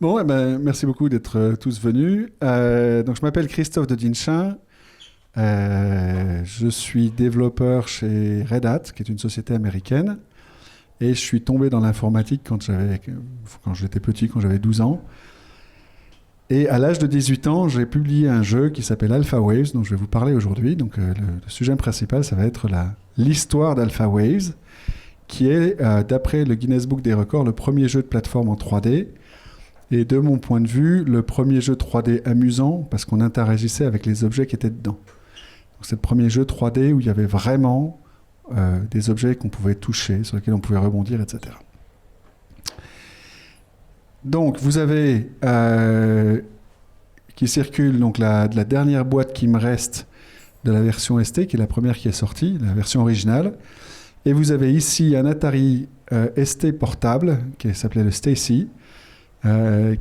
Bon, eh ben, merci beaucoup d'être tous venus. Donc, je m'appelle Christophe de Dinchin. Je suis développeur chez Red Hat, qui est une société américaine. Et je suis tombé dans l'informatique quand j'étais petit, quand j'avais 12 ans. Et à l'âge de 18 ans, j'ai publié un jeu qui s'appelle Alpha Waves, dont je vais vous parler aujourd'hui. Donc, le sujet principal, ça va être l'histoire d'Alpha Waves, qui est, d'après le Guinness Book des records, le premier jeu de plateforme en 3D. Et de mon point de vue, le premier jeu 3D amusant, parce qu'on interagissait avec les objets qui étaient dedans. Donc, c'est le premier jeu 3D où il y avait vraiment des objets qu'on pouvait toucher, sur lesquels on pouvait rebondir, etc. Donc, vous avez qui circule donc la dernière boîte qui me reste de la version ST, qui est la première qui est sortie, la version originale. Et vous avez ici un Atari ST portable qui s'appelait le Stacy,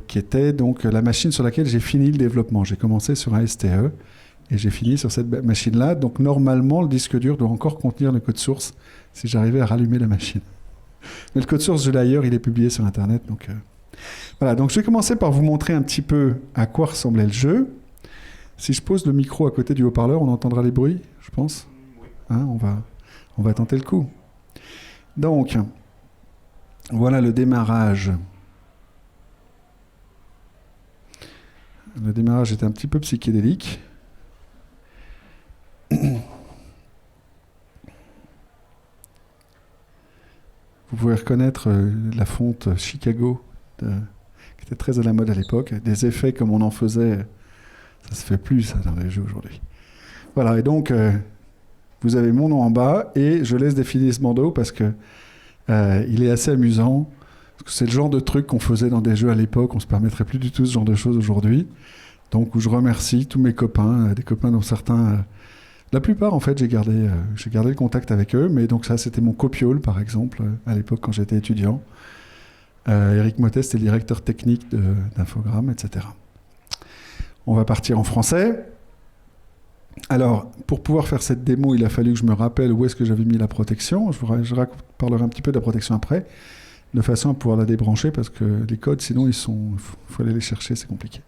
qui était donc la machine sur laquelle j'ai fini le développement. J'ai commencé sur un STE et j'ai fini sur cette machine-là. Donc normalement, le disque dur doit encore contenir le code source si j'arrivais à rallumer la machine. Mais le code source, je l'ai ailleurs, il est publié sur Internet. Donc, voilà, donc je vais commencer par vous montrer un petit peu à quoi ressemblait le jeu. Si je pose le micro à côté du haut-parleur, on entendra les bruits, je pense. Hein, on va tenter le coup. Donc, voilà le démarrage. Le démarrage était un petit peu psychédélique. Vous pouvez reconnaître la fonte Chicago, qui était très à la mode à l'époque. Des effets comme on en faisait, ça se fait plus ça, dans les jeux aujourd'hui. Voilà, et donc, vous avez mon nom en bas, et je laisse défiler ce bandeau parce que il est assez amusant. C'est le genre de truc qu'on faisait dans des jeux à l'époque, on ne se permettrait plus du tout ce genre de choses aujourd'hui. Donc, où je remercie tous mes copains, des copains dont certains... la plupart, en fait, j'ai gardé le contact avec eux, mais donc ça, c'était mon copiole, par exemple, à l'époque, quand j'étais étudiant. Eric Motet, c'était le directeur technique d'Infogrames, etc. On va partir en français. Alors, pour pouvoir faire cette démo, il a fallu que je me rappelle où est-ce que j'avais mis la protection. Je parlerai un petit peu de la protection après, de façon à pouvoir la débrancher, parce que les codes, sinon, il faut aller les chercher, c'est compliqué.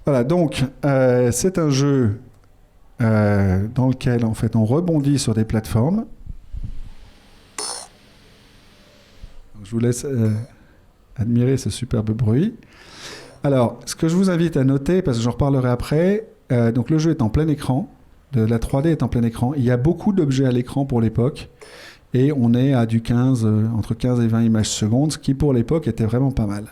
Voilà, donc, c'est un jeu dans lequel, en fait, on rebondit sur des plateformes. Donc, je vous laisse admirer ce superbe bruit. Alors, ce que je vous invite à noter, parce que j'en reparlerai après, donc le jeu est en plein écran, la 3D est en plein écran. Il y a beaucoup d'objets à l'écran pour l'époque, et on est à du 15, entre 15 et 20 images secondes, ce qui pour l'époque était vraiment pas mal.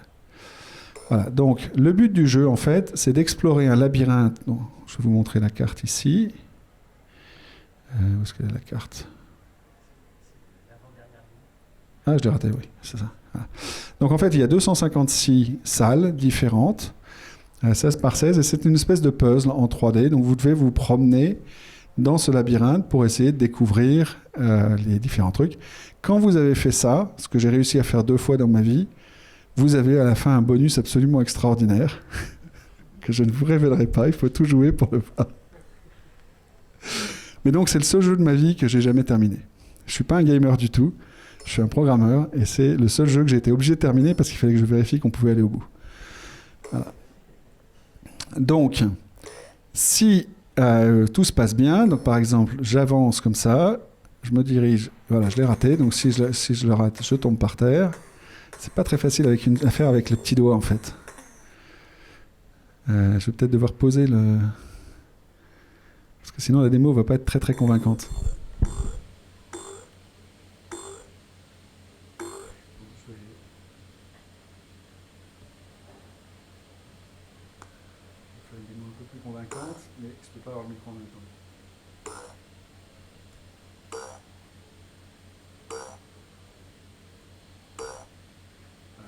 Voilà, donc le but du jeu, en fait, c'est d'explorer un labyrinthe. Donc, je vais vous montrer la carte ici. Où est-ce qu'elle est la carte ? Ah, je l'ai raté, oui, c'est ça. Voilà. Donc en fait, il y a 256 salles différentes, 16 par 16, et c'est une espèce de puzzle en 3D. Donc vous devez vous promener dans ce labyrinthe pour essayer de découvrir les différents trucs. Quand vous avez fait ça, ce que j'ai réussi à faire 2 fois dans ma vie, vous avez à la fin un bonus absolument extraordinaire que je ne vous révélerai pas, il faut tout jouer pour le voir. Mais donc c'est le seul jeu de ma vie que j'ai jamais terminé. Je suis pas un gamer du tout, je suis un programmeur et c'est le seul jeu que j'ai été obligé de terminer parce qu'il fallait que je vérifie qu'on pouvait aller au bout. Voilà. Donc, si tout se passe bien, donc par exemple j'avance comme ça, je me dirige, voilà je l'ai raté, donc si je le rate, je tombe par terre. C'est pas très facile à faire avec le petit doigt en fait. Je vais peut-être devoir poser le... Parce que sinon la démo va pas être très très convaincante. Je vais faire une démo un peu plus convaincante, mais je peux pas avoir le micro en même temps.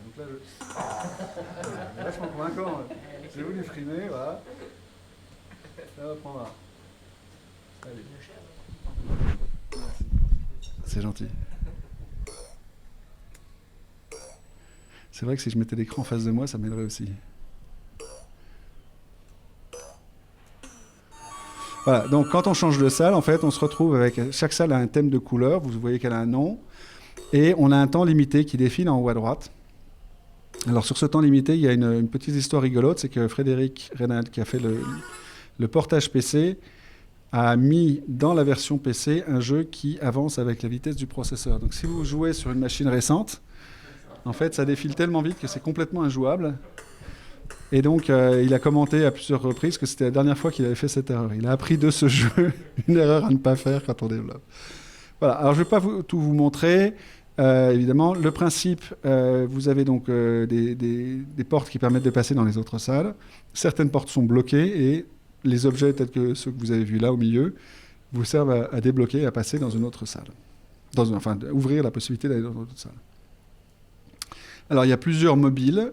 Donc là, c'est vachement convaincant. J'ai voulu frimer, voilà. Ça va prendre. Allez. Merci. C'est gentil. C'est vrai que si je mettais l'écran en face de moi, ça m'aiderait aussi. Voilà, donc quand on change de salle, en fait, on se retrouve avec... Chaque salle a un thème de couleur, vous voyez qu'elle a un nom, et on a un temps limité qui défile en haut à droite. Alors sur ce temps limité, il y a une petite histoire rigolote, c'est que Frédéric Reynald, qui a fait le portage PC, a mis dans la version PC un jeu qui avance avec la vitesse du processeur. Donc si vous jouez sur une machine récente, en fait, ça défile tellement vite que c'est complètement injouable. Et donc, il a commenté à plusieurs reprises que c'était la dernière fois qu'il avait fait cette erreur. Il a appris de ce jeu une erreur à ne pas faire quand on développe. Voilà. Alors, je ne vais pas tout vous montrer. Évidemment, le principe, vous avez donc des portes qui permettent de passer dans les autres salles. Certaines portes sont bloquées et les objets tels que ceux que vous avez vus là au milieu vous servent à débloquer et à passer dans une autre salle. Enfin, ouvrir la possibilité d'aller dans une autre salle. Alors, il y a plusieurs mobiles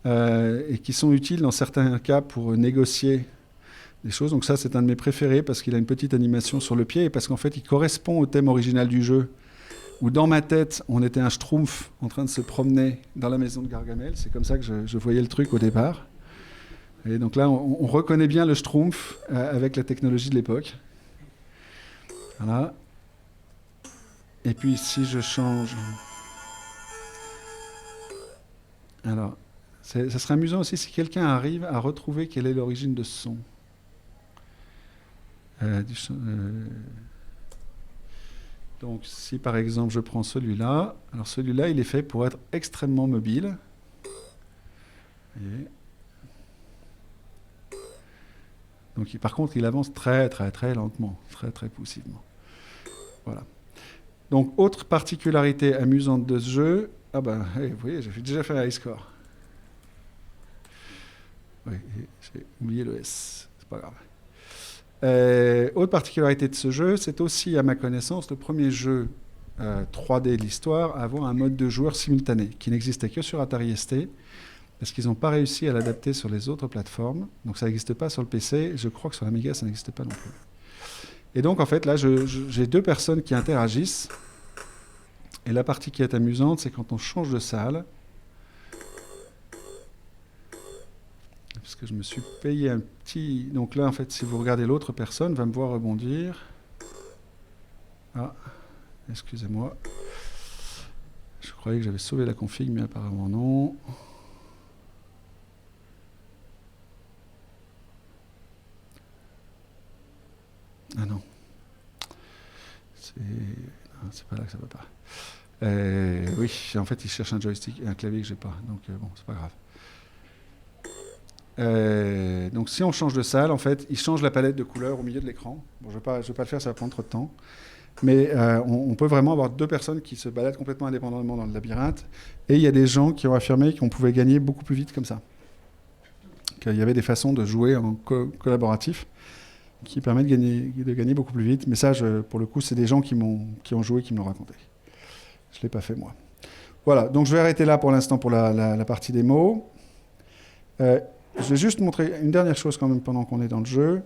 et qui sont utiles dans certains cas pour négocier des choses. Donc ça, c'est un de mes préférés parce qu'il a une petite animation sur le pied et parce qu'en fait, il correspond au thème original du jeu, où dans ma tête, on était un schtroumpf en train de se promener dans la maison de Gargamel. C'est comme ça que je voyais le truc au départ. Et donc là, on reconnaît bien le schtroumpf avec la technologie de l'époque. Voilà. Et puis, si je change... Alors, ça serait amusant aussi si quelqu'un arrive à retrouver quelle est l'origine de ce son. Donc, si par exemple je prends celui-là, alors celui-là, il est fait pour être extrêmement mobile. Voyez. Donc, par contre, il avance très, très, très lentement, très, très poussivement. Voilà. Donc, autre particularité amusante de ce jeu, ah ben, vous voyez, j'ai déjà fait un high score. Oui, j'ai oublié le S, c'est pas grave. Autre particularité de ce jeu, c'est aussi, à ma connaissance, le premier jeu 3D de l'histoire à avoir un mode de joueur simultané, qui n'existait que sur Atari ST, parce qu'ils n'ont pas réussi à l'adapter sur les autres plateformes. Donc ça n'existe pas sur le PC, je crois que sur l'Amiga, ça n'existe pas non plus. Et donc, en fait, là, j'ai deux personnes qui interagissent. Et la partie qui est amusante, c'est quand on change de salle. Parce que je me suis payé un petit... Donc là, en fait, si vous regardez l'autre personne, va me voir rebondir. Ah, excusez-moi. Je croyais que j'avais sauvé la config, mais apparemment non. Ah non. C'est pas là que ça va pas. Oui, en fait, il cherche un joystick et un clavier que j'ai pas. Donc bon, c'est pas grave. Donc si on change de salle, en fait, il change la palette de couleurs au milieu de l'écran. Bon, je vais pas le faire, ça va prendre trop de temps. Mais on peut vraiment avoir deux personnes qui se baladent complètement indépendamment dans le labyrinthe. Et il y a des gens qui ont affirmé qu'on pouvait gagner beaucoup plus vite comme ça. Qu'il y avait des façons de jouer en collaboratif qui permettent de gagner beaucoup plus vite. Mais ça, pour le coup, c'est des gens qui ont joué qui me l'ont raconté. Je ne l'ai pas fait, moi. Voilà, donc je vais arrêter là pour l'instant pour la partie démo. Je vais juste montrer une dernière chose quand même pendant qu'on est dans le jeu.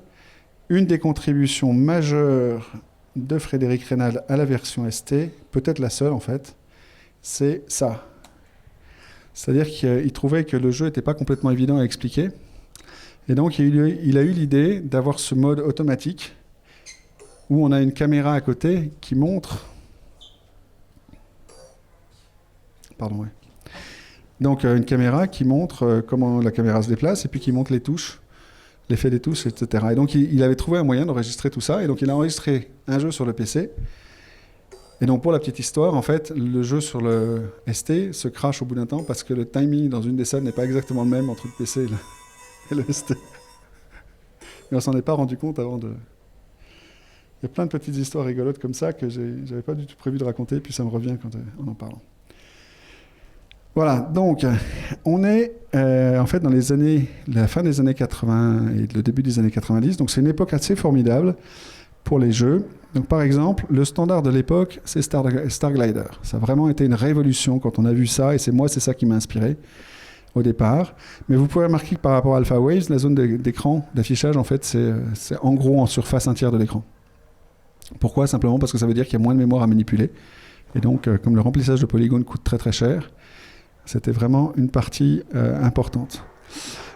Une des contributions majeures de Frédéric Reynald à la version ST, peut-être la seule en fait, c'est ça. C'est-à-dire qu'il trouvait que le jeu n'était pas complètement évident à expliquer. Et donc il a eu l'idée d'avoir ce mode automatique où on a une caméra à côté qui montre... Pardon, ouais. Donc une caméra qui montre comment la caméra se déplace et puis qui montre les touches, l'effet des touches, etc. Et donc il avait trouvé un moyen d'enregistrer tout ça. Et donc il a enregistré un jeu sur le PC. Et donc pour la petite histoire, en fait, le jeu sur le ST se crache au bout d'un temps parce que le timing dans une des salles n'est pas exactement le même entre le PC et le ST. Mais on s'en est pas rendu compte avant de... Il y a plein de petites histoires rigolotes comme ça que j'avais pas du tout prévu de raconter, puis ça me revient en parlant. Voilà, donc on est en fait dans la fin des années 80 et le début des années 90, donc c'est une époque assez formidable pour les jeux. Donc par exemple, le standard de l'époque, c'est Star Glider. Ça a vraiment été une révolution quand on a vu ça, et c'est ça qui m'a inspiré au départ. Mais vous pouvez remarquer que par rapport à Alpha Waves, la zone d'écran, d'affichage, en fait, c'est en gros en surface un tiers de l'écran. Pourquoi ? Simplement parce que ça veut dire qu'il y a moins de mémoire à manipuler. Et donc, comme le remplissage de polygones coûte très très cher, c'était vraiment une partie importante.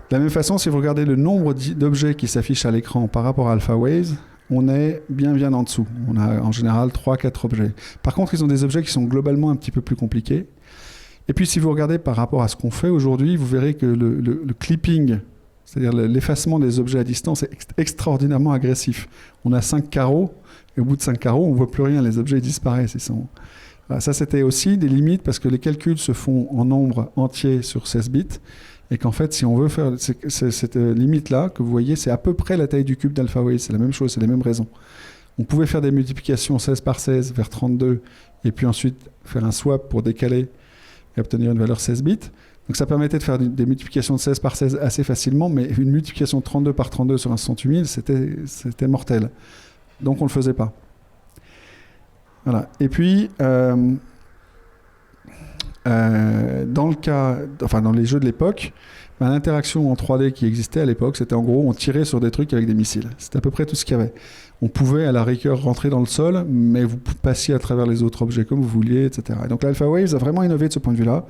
De la même façon, si vous regardez le nombre d'objets qui s'affichent à l'écran par rapport à Alpha Waves, on est bien en dessous. On a en général 3-4 objets. Par contre, ils ont des objets qui sont globalement un petit peu plus compliqués. Et puis si vous regardez par rapport à ce qu'on fait aujourd'hui, vous verrez que le clipping, c'est-à-dire l'effacement des objets à distance, est extraordinairement agressif. On a 5 carreaux, et au bout de 5 carreaux, on ne voit plus rien, les objets disparaissent. Voilà, ça, c'était aussi des limites, parce que les calculs se font en nombre entier sur 16 bits, et qu'en fait, si on veut faire cette limite-là, que vous voyez, c'est à peu près la taille du cube d'AlphaWave, c'est la même chose, c'est les mêmes raisons. On pouvait faire des multiplications 16 par 16 vers 32, et puis ensuite faire un swap pour décaler et obtenir une valeur 16 bits. Donc ça permettait de faire des multiplications de 16 par 16 assez facilement, mais une multiplication de 32 par 32 sur un 68 000, c'était mortel. Donc on ne le faisait pas. Voilà. Et puis, dans les jeux de l'époque, l'interaction en 3D qui existait à l'époque, c'était en gros, on tirait sur des trucs avec des missiles. C'était à peu près tout ce qu'il y avait. On pouvait à la rigueur rentrer dans le sol, mais vous passiez à travers les autres objets comme vous vouliez, etc. Et donc l'AlphaWaves a vraiment innové de ce point de vue-là,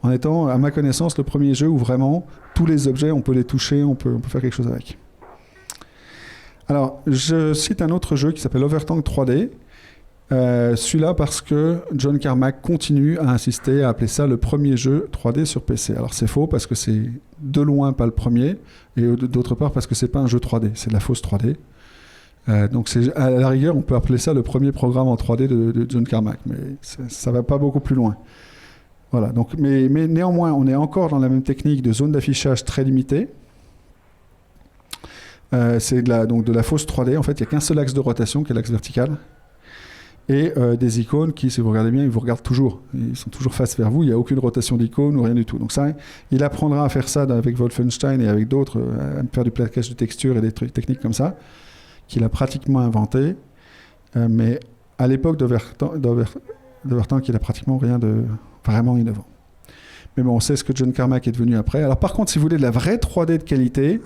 en étant, à ma connaissance, le premier jeu où vraiment tous les objets, on peut les toucher, on peut faire quelque chose avec. Alors, je cite un autre jeu qui s'appelle Overtank 3D. Celui-là parce que John Carmack continue à insister à appeler ça le premier jeu 3D sur PC. Alors c'est faux parce que c'est de loin pas le premier, et d'autre part parce que c'est pas un jeu 3D, c'est de la fausse 3D. Donc à la rigueur, on peut appeler ça le premier programme en 3D de John Carmack, mais ça va pas beaucoup plus loin. Voilà, donc, mais néanmoins, on est encore dans la même technique de zone d'affichage très limitée. C'est de la fausse 3D. En fait, il n'y a qu'un seul axe de rotation, qui est l'axe vertical. Et des icônes qui, si vous regardez bien, ils vous regardent toujours. Ils sont toujours face vers vous. Il n'y a aucune rotation d'icônes ou rien du tout. Donc ça, il apprendra à faire ça avec Wolfenstein et avec d'autres, à faire du plaquage de textures et des trucs techniques comme ça, qu'il a pratiquement inventé. Mais à l'époque d'Overtank, il n'a pratiquement rien de vraiment innovant. Mais bon, on sait ce que John Carmack est devenu après. Alors par contre, si vous voulez de la vraie 3D de qualité,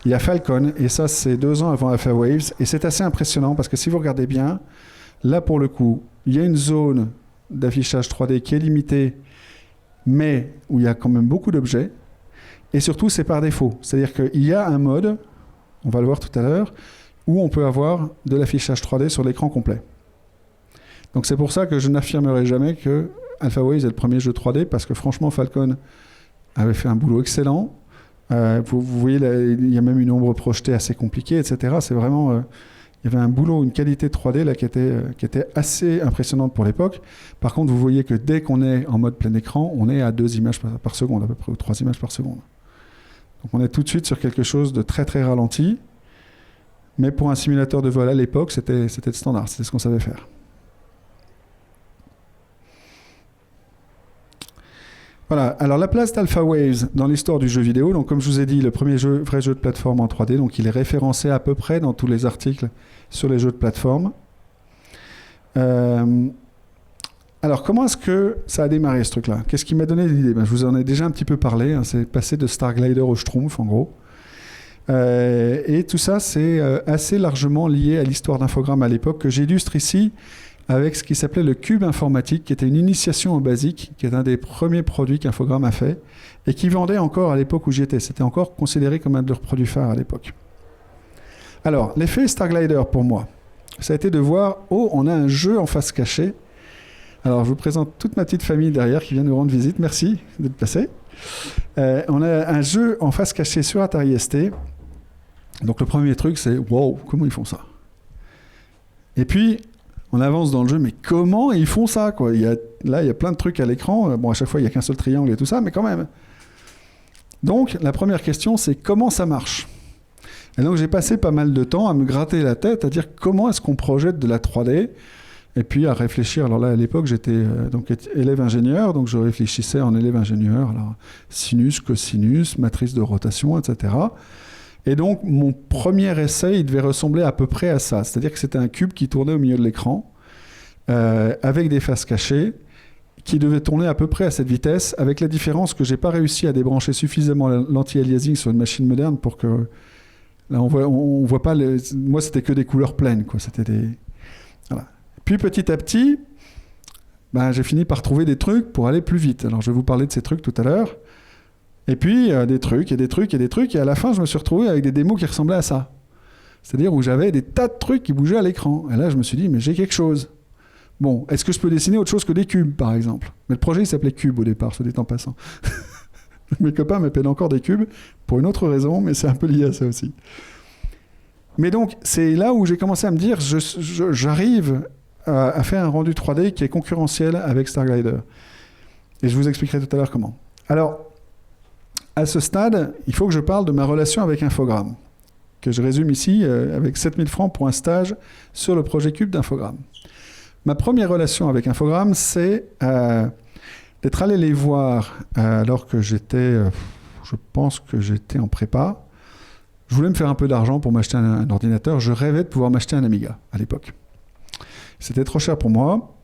il y a Falcon, et ça, c'est 2 ans avant AlphaWaves, et c'est assez impressionnant, parce que si vous regardez bien, là, pour le coup, il y a une zone d'affichage 3D qui est limitée, mais où il y a quand même beaucoup d'objets, et surtout, c'est par défaut. C'est-à-dire qu'il y a un mode, on va le voir tout à l'heure, où on peut avoir de l'affichage 3D sur l'écran complet. Donc c'est pour ça que je n'affirmerai jamais que AlphaWaves est le premier jeu 3D, parce que franchement, Falcon avait fait un boulot excellent. Vous voyez, là, il y a même une ombre projetée assez compliquée, etc. C'est vraiment... il y avait un boulot, une qualité 3D là, qui était assez impressionnante pour l'époque. Par contre, vous voyez que dès qu'on est en mode plein écran, on est à 2 images par seconde à peu près, ou 3 images par seconde. Donc on est tout de suite sur quelque chose de très très ralenti. Mais pour un simulateur de vol à l'époque, c'était le standard, c'était ce qu'on savait faire. Voilà, alors la place d'AlphaWaves dans l'histoire du jeu vidéo, donc comme je vous ai dit, le premier vrai jeu de plateforme en 3D, donc il est référencé à peu près dans tous les articles sur les jeux de plateforme. Alors comment est-ce que ça a démarré ce truc-là? Qu'est-ce qui m'a donné l'idée? Je vous en ai déjà un petit peu parlé, hein, c'est passé de Starglider au Schtroumpf en gros. Et tout ça, c'est assez largement lié à l'histoire d'Infogrames à l'époque, que j'illustre ici avec ce qui s'appelait le cube informatique, qui était une initiation au BASIC, qui est un des premiers produits qu'Infogrames a fait, et qui vendait encore à l'époque où j'y étais. C'était encore considéré comme un de leurs produits phares à l'époque. Alors, l'effet Starglider, pour moi, ça a été de voir, oh, on a un jeu en face cachée. Alors, je vous présente toute ma petite famille derrière qui vient nous rendre visite. Merci d'être passé. On a un jeu en face cachée sur Atari ST. Donc, le premier truc, c'est, wow, comment ils font ça? Et puis, on avance dans le jeu, mais comment ils font ça, quoi? Là, il y a plein de trucs à l'écran. Bon, à chaque fois, il n'y a qu'un seul triangle et tout ça, mais quand même. Donc, la première question, c'est comment ça marche? Et donc, j'ai passé pas mal de temps à me gratter la tête, à dire comment est-ce qu'on projette de la 3D, et puis à réfléchir. Alors là, à l'époque, j'étais donc élève ingénieur, donc je réfléchissais en élève ingénieur. Alors, sinus, cosinus, matrice de rotation, etc. Et donc, mon premier essai, il devait ressembler à peu près à ça. C'est-à-dire que c'était un cube qui tournait au milieu de l'écran, avec des faces cachées, qui devait tourner à peu près à cette vitesse, avec la différence que je n'ai pas réussi à débrancher suffisamment l'anti-aliasing sur une machine moderne pour que... Là, on voit pas... Moi, c'était que des couleurs pleines, quoi. C'était des... Voilà. Puis, petit à petit, j'ai fini par trouver des trucs pour aller plus vite. Alors, je vais vous parler de ces trucs tout à l'heure. Et puis, des trucs, et des trucs, et des trucs. Et à la fin, je me suis retrouvé avec des démos qui ressemblaient à ça. C'est-à-dire où j'avais des tas de trucs qui bougeaient à l'écran. Et là, je me suis dit, mais j'ai quelque chose. Bon, est-ce que je peux dessiner autre chose que des cubes, par exemple? Mais le projet, il s'appelait Cube au départ, soit dit en passant. Mes copains m'appellent encore des cubes, pour une autre raison, mais c'est un peu lié à ça aussi. Mais donc, c'est là où j'ai commencé à me dire, j'arrive à faire un rendu 3D qui est concurrentiel avec Starglider. Et je vous expliquerai tout à l'heure comment. Alors, à ce stade, il faut que je parle de ma relation avec Infogrames, que je résume ici avec 7000 francs pour un stage sur le projet Cube d'Infogrames. Ma première relation avec Infogrames, c'est d'être allé les voir alors que j'étais, je pense que j'étais en prépa. Je voulais me faire un peu d'argent pour m'acheter un ordinateur. Je rêvais de pouvoir m'acheter un Amiga à l'époque. C'était trop cher pour moi.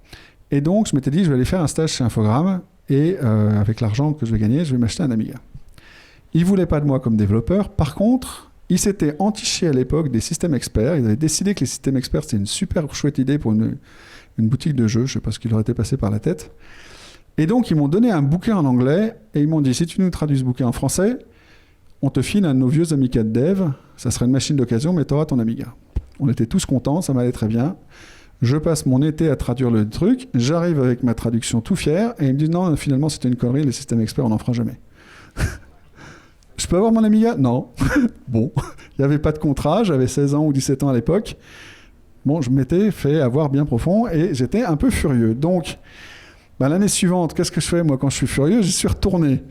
Et donc, je m'étais dit, je vais aller faire un stage chez Infogrames et avec l'argent que je vais gagner, je vais m'acheter un Amiga. Ils ne voulaient pas de moi comme développeur. Par contre, ils s'étaient entichés à l'époque des systèmes experts. Ils avaient décidé que les systèmes experts, c'était une super chouette idée pour une boutique de jeux. Je ne sais pas ce qui leur était passé par la tête. Et donc, ils m'ont donné un bouquin en anglais et ils m'ont dit, si tu nous traduis ce bouquin en français, on te file un de nos vieux Amiga de dev. Ça sera une machine d'occasion, mais tu auras ton Amiga. On était tous contents, ça m'allait très bien. Je passe mon été à traduire le truc. J'arrive avec ma traduction tout fier et ils me disent, non, finalement, c'était une connerie. Les systèmes experts, on n'en fera jamais. Je peux avoir mon Amiga? Non. Bon, il n'y avait pas de contrat, j'avais 16 ans ou 17 ans à l'époque. Bon, je m'étais fait avoir bien profond et j'étais un peu furieux. Donc, l'année suivante, qu'est-ce que je fais, moi, quand je suis furieux? J'y suis retourné.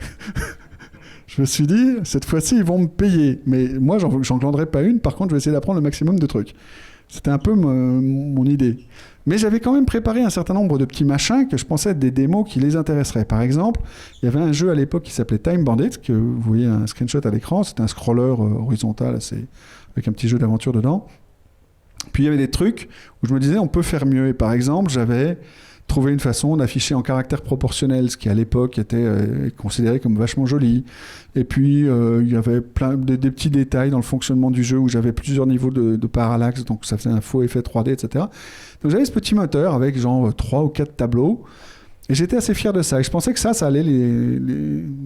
Je me suis dit, cette fois-ci, ils vont me payer. Mais moi, j'en glanderai pas une. Par contre, je vais essayer d'apprendre le maximum de trucs. C'était un peu mon idée. Mais j'avais quand même préparé un certain nombre de petits machins que je pensais être des démos qui les intéresseraient. Par exemple, il y avait un jeu à l'époque qui s'appelait Time Bandit, que vous voyez un screenshot à l'écran. C'était un scroller horizontal avec un petit jeu d'aventure dedans. Puis il y avait des trucs où je me disais, on peut faire mieux. Et par exemple, j'avais trouvé une façon d'afficher en caractère proportionnel, ce qui à l'époque était considéré comme vachement joli. Et puis il y avait plein des petits détails dans le fonctionnement du jeu où j'avais plusieurs niveaux de parallaxe, donc ça faisait un faux effet 3D, etc. Donc j'avais ce petit moteur avec genre 3 ou 4 tableaux, et j'étais assez fier de ça. Et je pensais que ça allait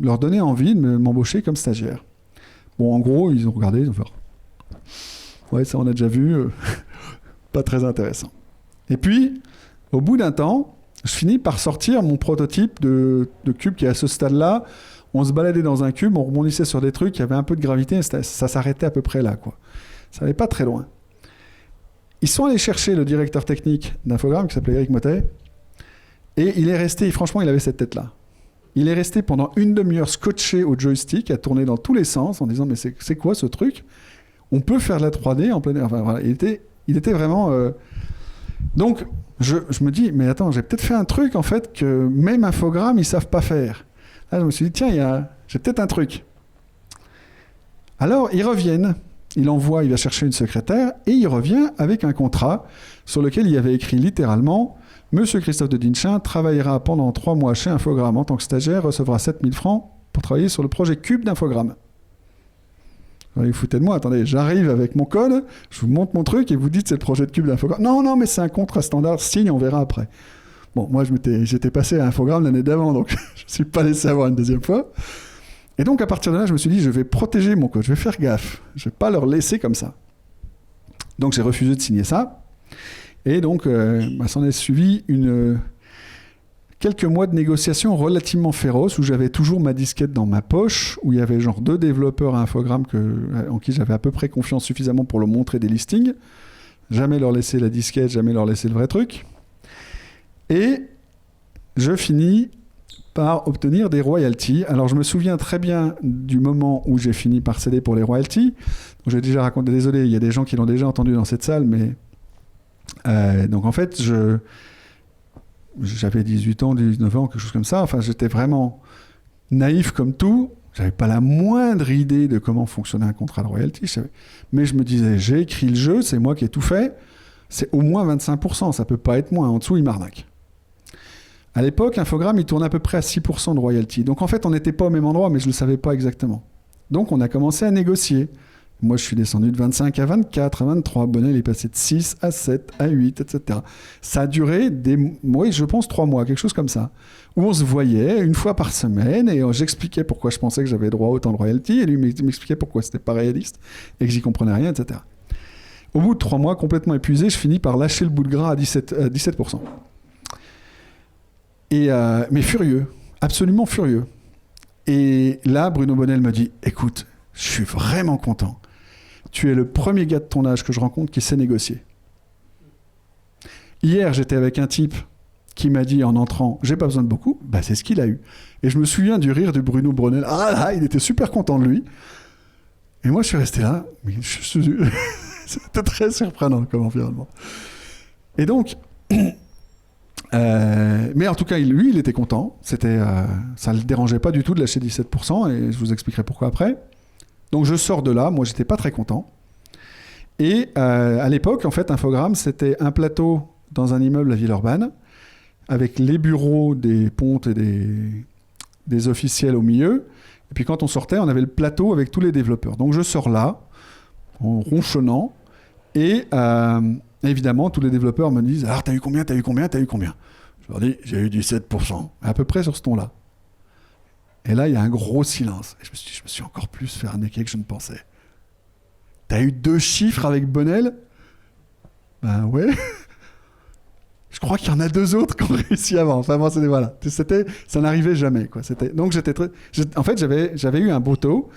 leur donner envie de m'embaucher comme stagiaire. Bon, en gros, ils ont regardé, ils ont fait « Ouais, ça on a déjà vu, pas très intéressant. » Et puis, au bout d'un temps, je finis par sortir mon prototype de cube qui est à ce stade-là. On se baladait dans un cube, on rebondissait sur des trucs, il y avait un peu de gravité, ça s'arrêtait à peu près là, quoi. Ça n'allait pas très loin. Ils sont allés chercher le directeur technique d'Infogrames, qui s'appelait Eric Motet, et il est resté, franchement, il avait cette tête-là. Il est resté pendant une demi-heure scotché au joystick, à tourner dans tous les sens, en disant, mais c'est quoi ce truc? On peut faire de la 3D en plein air. Enfin, voilà, il était vraiment... Donc, je me dis, mais attends, j'ai peut-être fait un truc, en fait, que même Infogrames, ils ne savent pas faire. Là, je me suis dit, tiens, j'ai peut-être un truc. Alors, ils reviennent. Il va chercher une secrétaire, et il revient avec un contrat sur lequel il y avait écrit littéralement « Monsieur Christophe de Dinchin travaillera pendant 3 mois chez Infogrames en tant que stagiaire, recevra 7000 francs pour travailler sur le projet Cube d'Infogrames. » Vous vous foutez de moi, attendez, j'arrive avec mon code, je vous montre mon truc et vous dites c'est le projet de Cube d'Infogrames. Non, mais c'est un contrat standard, signe, on verra après. Bon, moi j'étais passé à Infogrames l'année d'avant, donc je ne suis pas laissé avoir une deuxième fois. Et donc à partir de là, je me suis dit, je vais protéger mon code, je vais faire gaffe, je ne vais pas leur laisser comme ça. Donc j'ai refusé de signer ça. Et donc, s'en est suivi quelques mois de négociations relativement féroces où j'avais toujours ma disquette dans ma poche, où il y avait genre 2 développeurs à Infogrames en qui j'avais à peu près confiance suffisamment pour leur montrer des listings. Jamais leur laisser la disquette, jamais leur laisser le vrai truc. Et je finis par obtenir des royalties. Alors je me souviens très bien du moment où j'ai fini par céder pour les royalties. Donc, j'ai déjà raconté, désolé, il y a des gens qui l'ont déjà entendu dans cette salle, mais... donc en fait, j'avais 18 ans, 19 ans, quelque chose comme ça. Enfin, j'étais vraiment naïf comme tout. J'avais pas la moindre idée de comment fonctionnait un contrat de royalty. Mais je me disais, j'ai écrit le jeu, c'est moi qui ai tout fait. C'est au moins 25%, ça peut pas être moins. En dessous, il m'arnaque. À l'époque, Infogrames, il tournait à peu près à 6% de royalty. Donc en fait, on n'était pas au même endroit, mais je le savais pas exactement. Donc on a commencé à négocier. Moi, je suis descendu de 25 à 24, à 23. Bonnel est passé de 6 à 7, à 8, etc. Ça a duré je pense 3 mois, quelque chose comme ça. Où on se voyait une fois par semaine et j'expliquais pourquoi je pensais que j'avais droit à autant de royalties et lui m'expliquait pourquoi c'était pas réaliste et que j'y comprenais rien, etc. Au bout de 3 mois, complètement épuisé, je finis par lâcher le bout de gras à 17%. Mais furieux, absolument furieux. Et là, Bruno Bonnell me dit, écoute, je suis vraiment content. Tu es le premier gars de ton âge que je rencontre qui sait négocier. Hier, j'étais avec un type qui m'a dit en entrant, j'ai pas besoin de beaucoup, bah, c'est ce qu'il a eu. Et je me souviens du rire de Bruno Bonnell. Ah là, il était super content de lui. Et moi, je suis resté là. Mais c'était très surprenant comme environnement. Et donc, mais en tout cas, lui, il était content. Ça ne le dérangeait pas du tout de lâcher 17%, et je vous expliquerai pourquoi après. Donc, je sors de là. Moi, j'étais pas très content. Et à l'époque, en fait, Infogrames, c'était un plateau dans un immeuble à Villeurbanne, avec les bureaux des pontes et des officiels au milieu. Et puis quand on sortait, on avait le plateau avec tous les développeurs. Donc je sors là, en ronchonnant, et évidemment, tous les développeurs me disent « Alors, t'as eu combien ? Je leur dis « J'ai eu 17%. » À peu près sur ce ton-là. Et là, il y a un gros silence. Et je me suis encore plus fait arnaquer que je ne pensais. « T'as eu 2 chiffres avec Bonnell ?» Ben ouais. Je crois qu'il y en a 2 autres qui ont réussi avant. Enfin bon, voilà. Ça n'arrivait jamais, quoi. Donc en fait, j'avais eu un beau taux,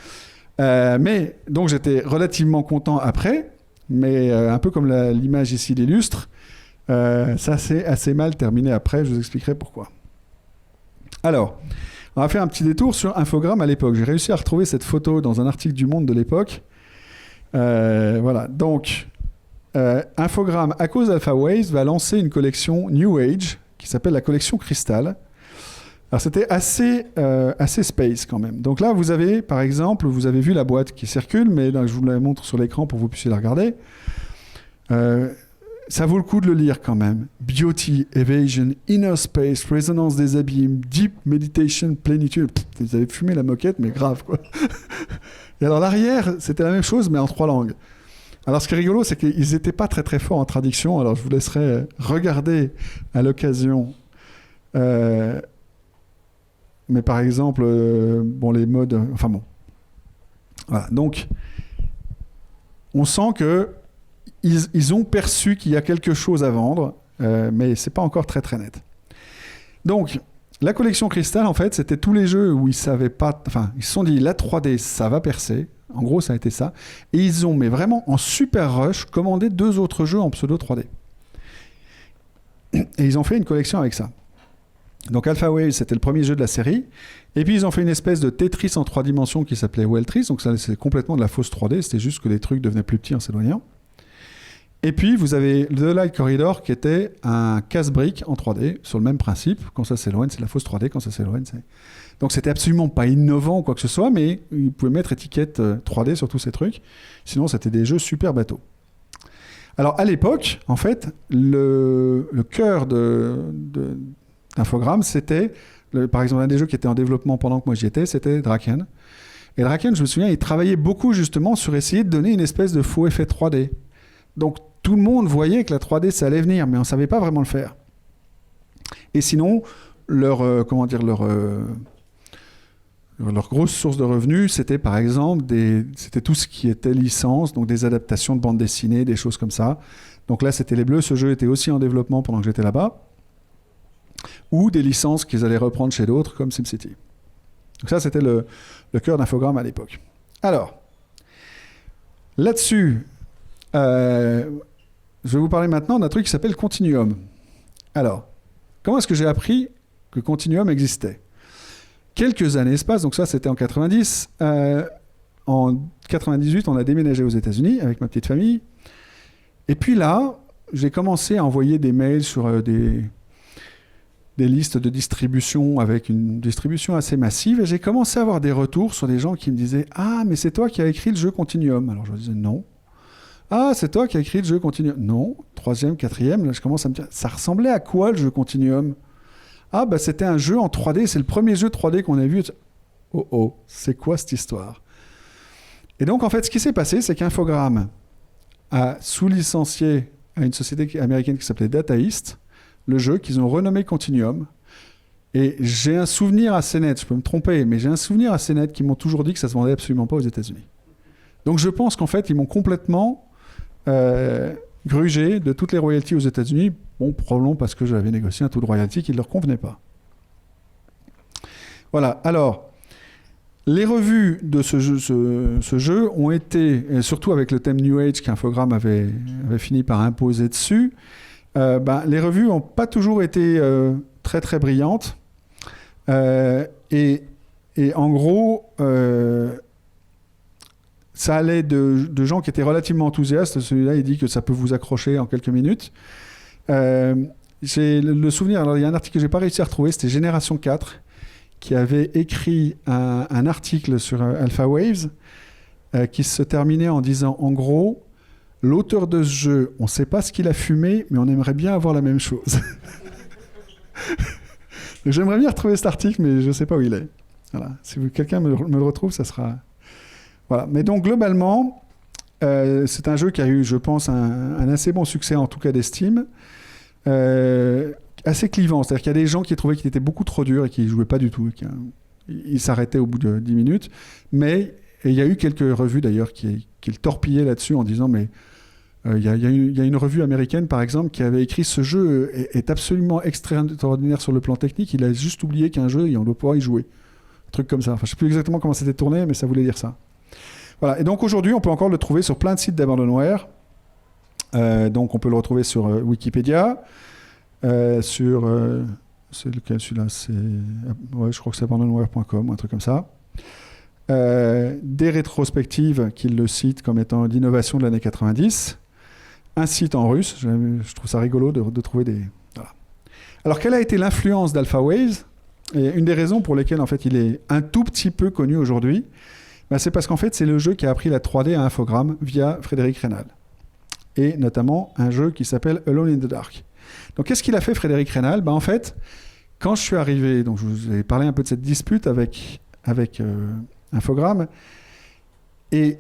mais donc j'étais relativement content après, mais un peu comme l'image ici l'illustre, ça s'est assez mal terminé après. Je vous expliquerai pourquoi. Alors, on va faire un petit détour sur Infogrames à l'époque. J'ai réussi à retrouver cette photo dans un article du Monde de l'époque. Voilà. Donc Infogrames, à cause d'AlphaWays, va lancer une collection New Age qui s'appelle la collection Crystal. Alors c'était assez space quand même. Donc là, vous avez, par exemple, vous avez vu la boîte qui circule, mais là, je vous la montre sur l'écran pour que vous puissiez la regarder. Ça vaut le coup de le lire quand même. Beauty, Evasion, Inner Space, Résonance des abîmes, Deep Meditation, Plénitude. Vous avez fumé la moquette, mais grave, quoi. Et alors l'arrière, c'était la même chose, mais en 3 langues. Alors, ce qui est rigolo, c'est qu'ils n'étaient pas très très forts en traduction. Alors, je vous laisserai regarder à l'occasion. Mais par exemple, les modes... Enfin bon. Voilà. Donc, on sent qu'ils ont perçu qu'il y a quelque chose à vendre, mais ce n'est pas encore très très net. Donc, la collection Crystal, en fait, c'était tous les jeux où ils ne savaient pas... Enfin, ils se sont dit, la 3D, ça va percer. En gros, ça a été ça. Et ils ont, mais vraiment en super rush, commandé 2 autres jeux en pseudo 3D. Et ils ont fait une collection avec ça. Donc AlphaWaves, c'était le premier jeu de la série. Et puis ils ont fait une espèce de Tetris en 3 dimensions qui s'appelait Welltris. Donc ça, c'est complètement de la fausse 3D. C'était juste que les trucs devenaient plus petits en s'éloignant. Et puis vous avez The Light Corridor qui était un casse-brique en 3D sur le même principe. Quand ça s'éloigne, c'est de la fausse 3D. Quand ça s'éloigne, c'est... Donc c'était absolument pas innovant ou quoi que ce soit, mais ils pouvaient mettre étiquette 3D sur tous ces trucs. Sinon, c'était des jeux super bateaux. Alors à l'époque, en fait, le cœur d'Infogrames, c'était, par exemple, un des jeux qui était en développement pendant que moi j'y étais, c'était Draken. Et Draken, je me souviens, il travaillait beaucoup justement sur essayer de donner une espèce de faux effet 3D. Donc tout le monde voyait que la 3D, ça allait venir, mais on ne savait pas vraiment le faire. Et sinon, leur grosse source de revenus, c'était par exemple c'était tout ce qui était licence, donc des adaptations de bandes dessinées, des choses comme ça. Donc là, c'était les Bleus. Ce jeu était aussi en développement pendant que j'étais là-bas. Ou des licences qu'ils allaient reprendre chez d'autres, comme SimCity. Donc ça, c'était le cœur d'Infogrames à l'époque. Alors, là-dessus, je vais vous parler maintenant d'un truc qui s'appelle Continuum. Alors, comment est-ce que j'ai appris que Continuum existait ? Quelques années se passent, donc ça c'était en 90. En 98, on a déménagé aux États-Unis avec ma petite famille. Et puis là, j'ai commencé à envoyer des mails sur des listes de distribution avec une distribution assez massive. Et j'ai commencé à avoir des retours sur des gens qui me disaient « Ah, mais c'est toi qui as écrit le jeu Continuum ?» Alors je me disais « Non. » « Ah, c'est toi qui as écrit le jeu Continuum ?» « Non. » 3e, 4e, là je commence à me dire « Ça ressemblait à quoi le jeu Continuum ?» Ah, bah c'était un jeu en 3D, c'est le premier jeu 3D qu'on a vu. Oh, c'est quoi cette histoire ? Et donc, en fait, ce qui s'est passé, c'est qu'Infogrames a sous-licencié à une société américaine qui s'appelait Data East le jeu qu'ils ont renommé Continuum. Et j'ai un souvenir assez net, je peux me tromper, mais j'ai un souvenir assez net qui m'ont toujours dit que ça se vendait absolument pas aux États-Unis. Donc, je pense qu'en fait, ils m'ont complètement grugé de toutes les royalties aux États-Unis. Bon, probablement parce que j'avais négocié un taux de royalty qui ne leur convenait pas. Voilà, alors, les revues de ce jeu ont été, et surtout avec le thème New Age qu'Infogrames avait fini par imposer dessus, les revues n'ont pas toujours été très très brillantes. Et en gros, ça allait de gens qui étaient relativement enthousiastes. Celui-là, il dit que ça peut vous accrocher en quelques minutes. J'ai le souvenir, alors il y a un article que je n'ai pas réussi à retrouver, c'était Génération 4, qui avait écrit un article sur Alpha Waves qui se terminait en disant, en gros, l'auteur de ce jeu, on ne sait pas ce qu'il a fumé, mais on aimerait bien avoir la même chose. J'aimerais bien retrouver cet article, mais je ne sais pas où il est. Voilà. Si quelqu'un me le retrouve, ça sera... Voilà. Mais donc, globalement, c'est un jeu qui a eu, je pense, un assez bon succès, en tout cas d'estime. Assez clivant, c'est-à-dire qu'il y a des gens qui trouvaient qu'il était beaucoup trop dur et qui ne jouaient pas du tout. Ils s'arrêtaient au bout de 10 minutes. Mais il y a eu quelques revues, d'ailleurs, qui le torpillaient là-dessus en disant... mais il y a une revue américaine, par exemple, qui avait écrit « Ce jeu est absolument extraordinaire sur le plan technique. Il a juste oublié qu'un jeu, on doit pouvoir y jouer. » Un truc comme ça. Enfin, je ne sais plus exactement comment c'était tourné, mais ça voulait dire ça. Voilà. Et donc, aujourd'hui, on peut encore le trouver sur plein de sites d'abandonware. Donc, on peut le retrouver sur Wikipédia, sur... c'est lequel, celui-là je crois que c'est abandonware.com, un truc comme ça. Des rétrospectives qui le citent comme étant l'innovation de l'année 90. Un site en russe, je trouve ça rigolo de trouver des... Voilà. Alors, quelle a été l'influence d'Alpha Waves ? Et une des raisons pour lesquelles, en fait, il est un tout petit peu connu aujourd'hui, c'est parce qu'en fait, c'est le jeu qui a appris la 3D à Infogrames via Frédéric Reynal. Et notamment, un jeu qui s'appelle Alone in the Dark. Donc, qu'est-ce qu'il a fait, Frédéric Reynal ? En fait, quand je suis arrivé, donc je vous ai parlé un peu de cette dispute avec Infogrames, et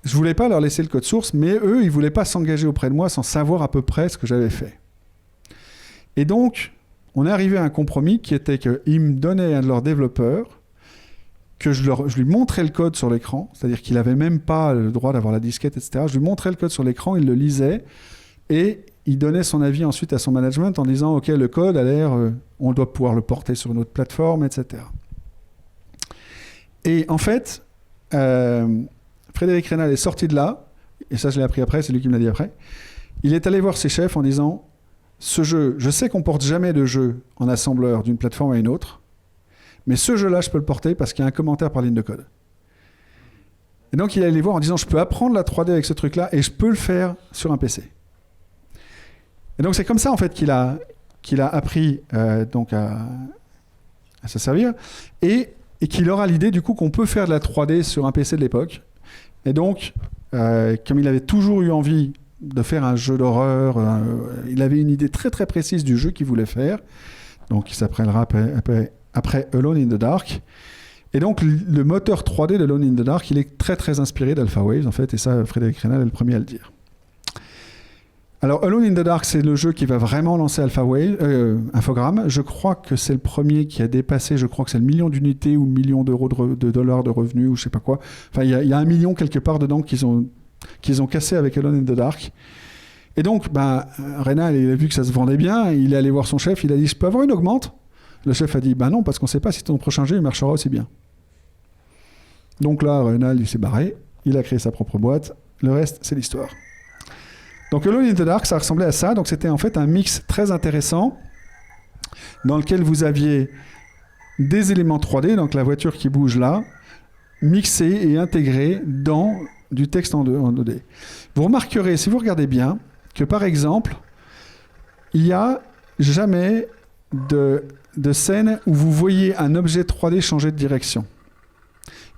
je voulais pas leur laisser le code source, mais eux, ils voulaient pas s'engager auprès de moi sans savoir à peu près ce que j'avais fait. Et donc, on est arrivé à un compromis qui était qu'ils me donnaient un de leurs développeurs, que je lui montrais le code sur l'écran, c'est-à-dire qu'il n'avait même pas le droit d'avoir la disquette, etc. Je lui montrais le code sur l'écran, il le lisait, et il donnait son avis ensuite à son management en disant « Ok, le code a l'air, on doit pouvoir le porter sur une autre plateforme, etc. » Et en fait, Frédéric Reynal est sorti de là, et ça je l'ai appris après, c'est lui qui me l'a dit après. Il est allé voir ses chefs en disant « Ce jeu, je sais qu'on porte jamais de jeu en assembleur d'une plateforme à une autre, mais ce jeu-là, je peux le porter parce qu'il y a un commentaire par ligne de code. » Et donc il est allé voir en disant « Je peux apprendre la 3D avec ce truc-là et je peux le faire sur un PC. » Et donc c'est comme ça en fait qu'il a appris donc à se servir et qu'il aura l'idée du coup qu'on peut faire de la 3D sur un PC de l'époque. Et donc, comme il avait toujours eu envie de faire un jeu d'horreur, il avait une idée très très précise du jeu qu'il voulait faire. Donc il s'appellera après Alone in the Dark. Et donc le moteur 3D de Alone in the Dark, il est très très inspiré d'Alpha Waves en fait, et ça Frédéric Reynal est le premier à le dire. Alors, Alone in the Dark, c'est le jeu qui va vraiment lancer Infogrames. Je crois que c'est le premier qui a dépassé, je crois que c'est le million d'unités ou le million d'euros de dollars de revenus ou je sais pas quoi. Enfin, il y a 1 million quelque part dedans qu'ils ont cassé avec Alone in the Dark. Et donc, Reynal, il a vu que ça se vendait bien, il est allé voir son chef, il a dit « Je peux avoir une augmente ?» Le chef a dit « Non, parce qu'on ne sait pas si ton prochain jeu il marchera aussi bien. » Donc là, Reynal, il s'est barré, il a créé sa propre boîte, le reste, c'est l'histoire. Donc Alone in the Dark, ça ressemblait à ça. Donc c'était en fait un mix très intéressant dans lequel vous aviez des éléments 3D, donc la voiture qui bouge là, mixés et intégrés dans du texte en 2D. Vous remarquerez, si vous regardez bien, que par exemple, il n'y a jamais de scène où vous voyez un objet 3D changer de direction.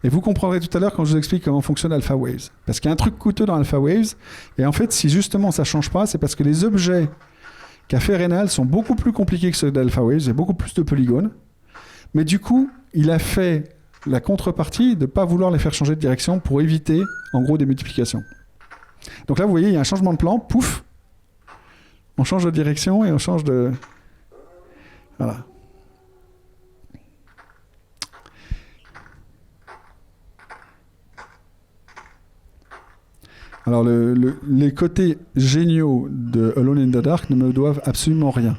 Et vous comprendrez tout à l'heure quand je vous explique comment fonctionne Alpha Waves. Parce qu'il y a un truc coûteux dans Alpha Waves, et en fait, si justement ça ne change pas, c'est parce que les objets qu'a fait Reynal sont beaucoup plus compliqués que ceux d'Alpha Waves, il y a beaucoup plus de polygones. Mais du coup, il a fait la contrepartie de ne pas vouloir les faire changer de direction pour éviter, en gros, des multiplications. Donc là, vous voyez, il y a un changement de plan, pouf, on change de direction et on change de... Voilà. Alors, les côtés géniaux de Alone in the Dark ne me doivent absolument rien.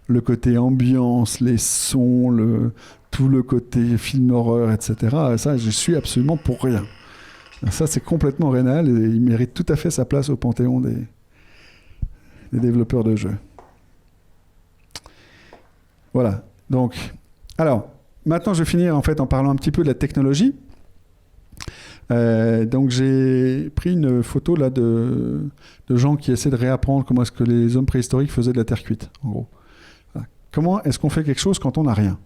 Le côté ambiance, les sons, tout le côté film horreur, etc., ça, je suis absolument pour rien. Ça, c'est complètement rénal et il mérite tout à fait sa place au panthéon des développeurs de jeux. Voilà. Donc, alors, maintenant, je vais finir en fait en parlant un petit peu de la technologie. Donc, j'ai pris une photo là de gens qui essaient de réapprendre comment est-ce que les hommes préhistoriques faisaient de la terre cuite, en gros. Voilà. Comment est-ce qu'on fait quelque chose quand on n'a rien?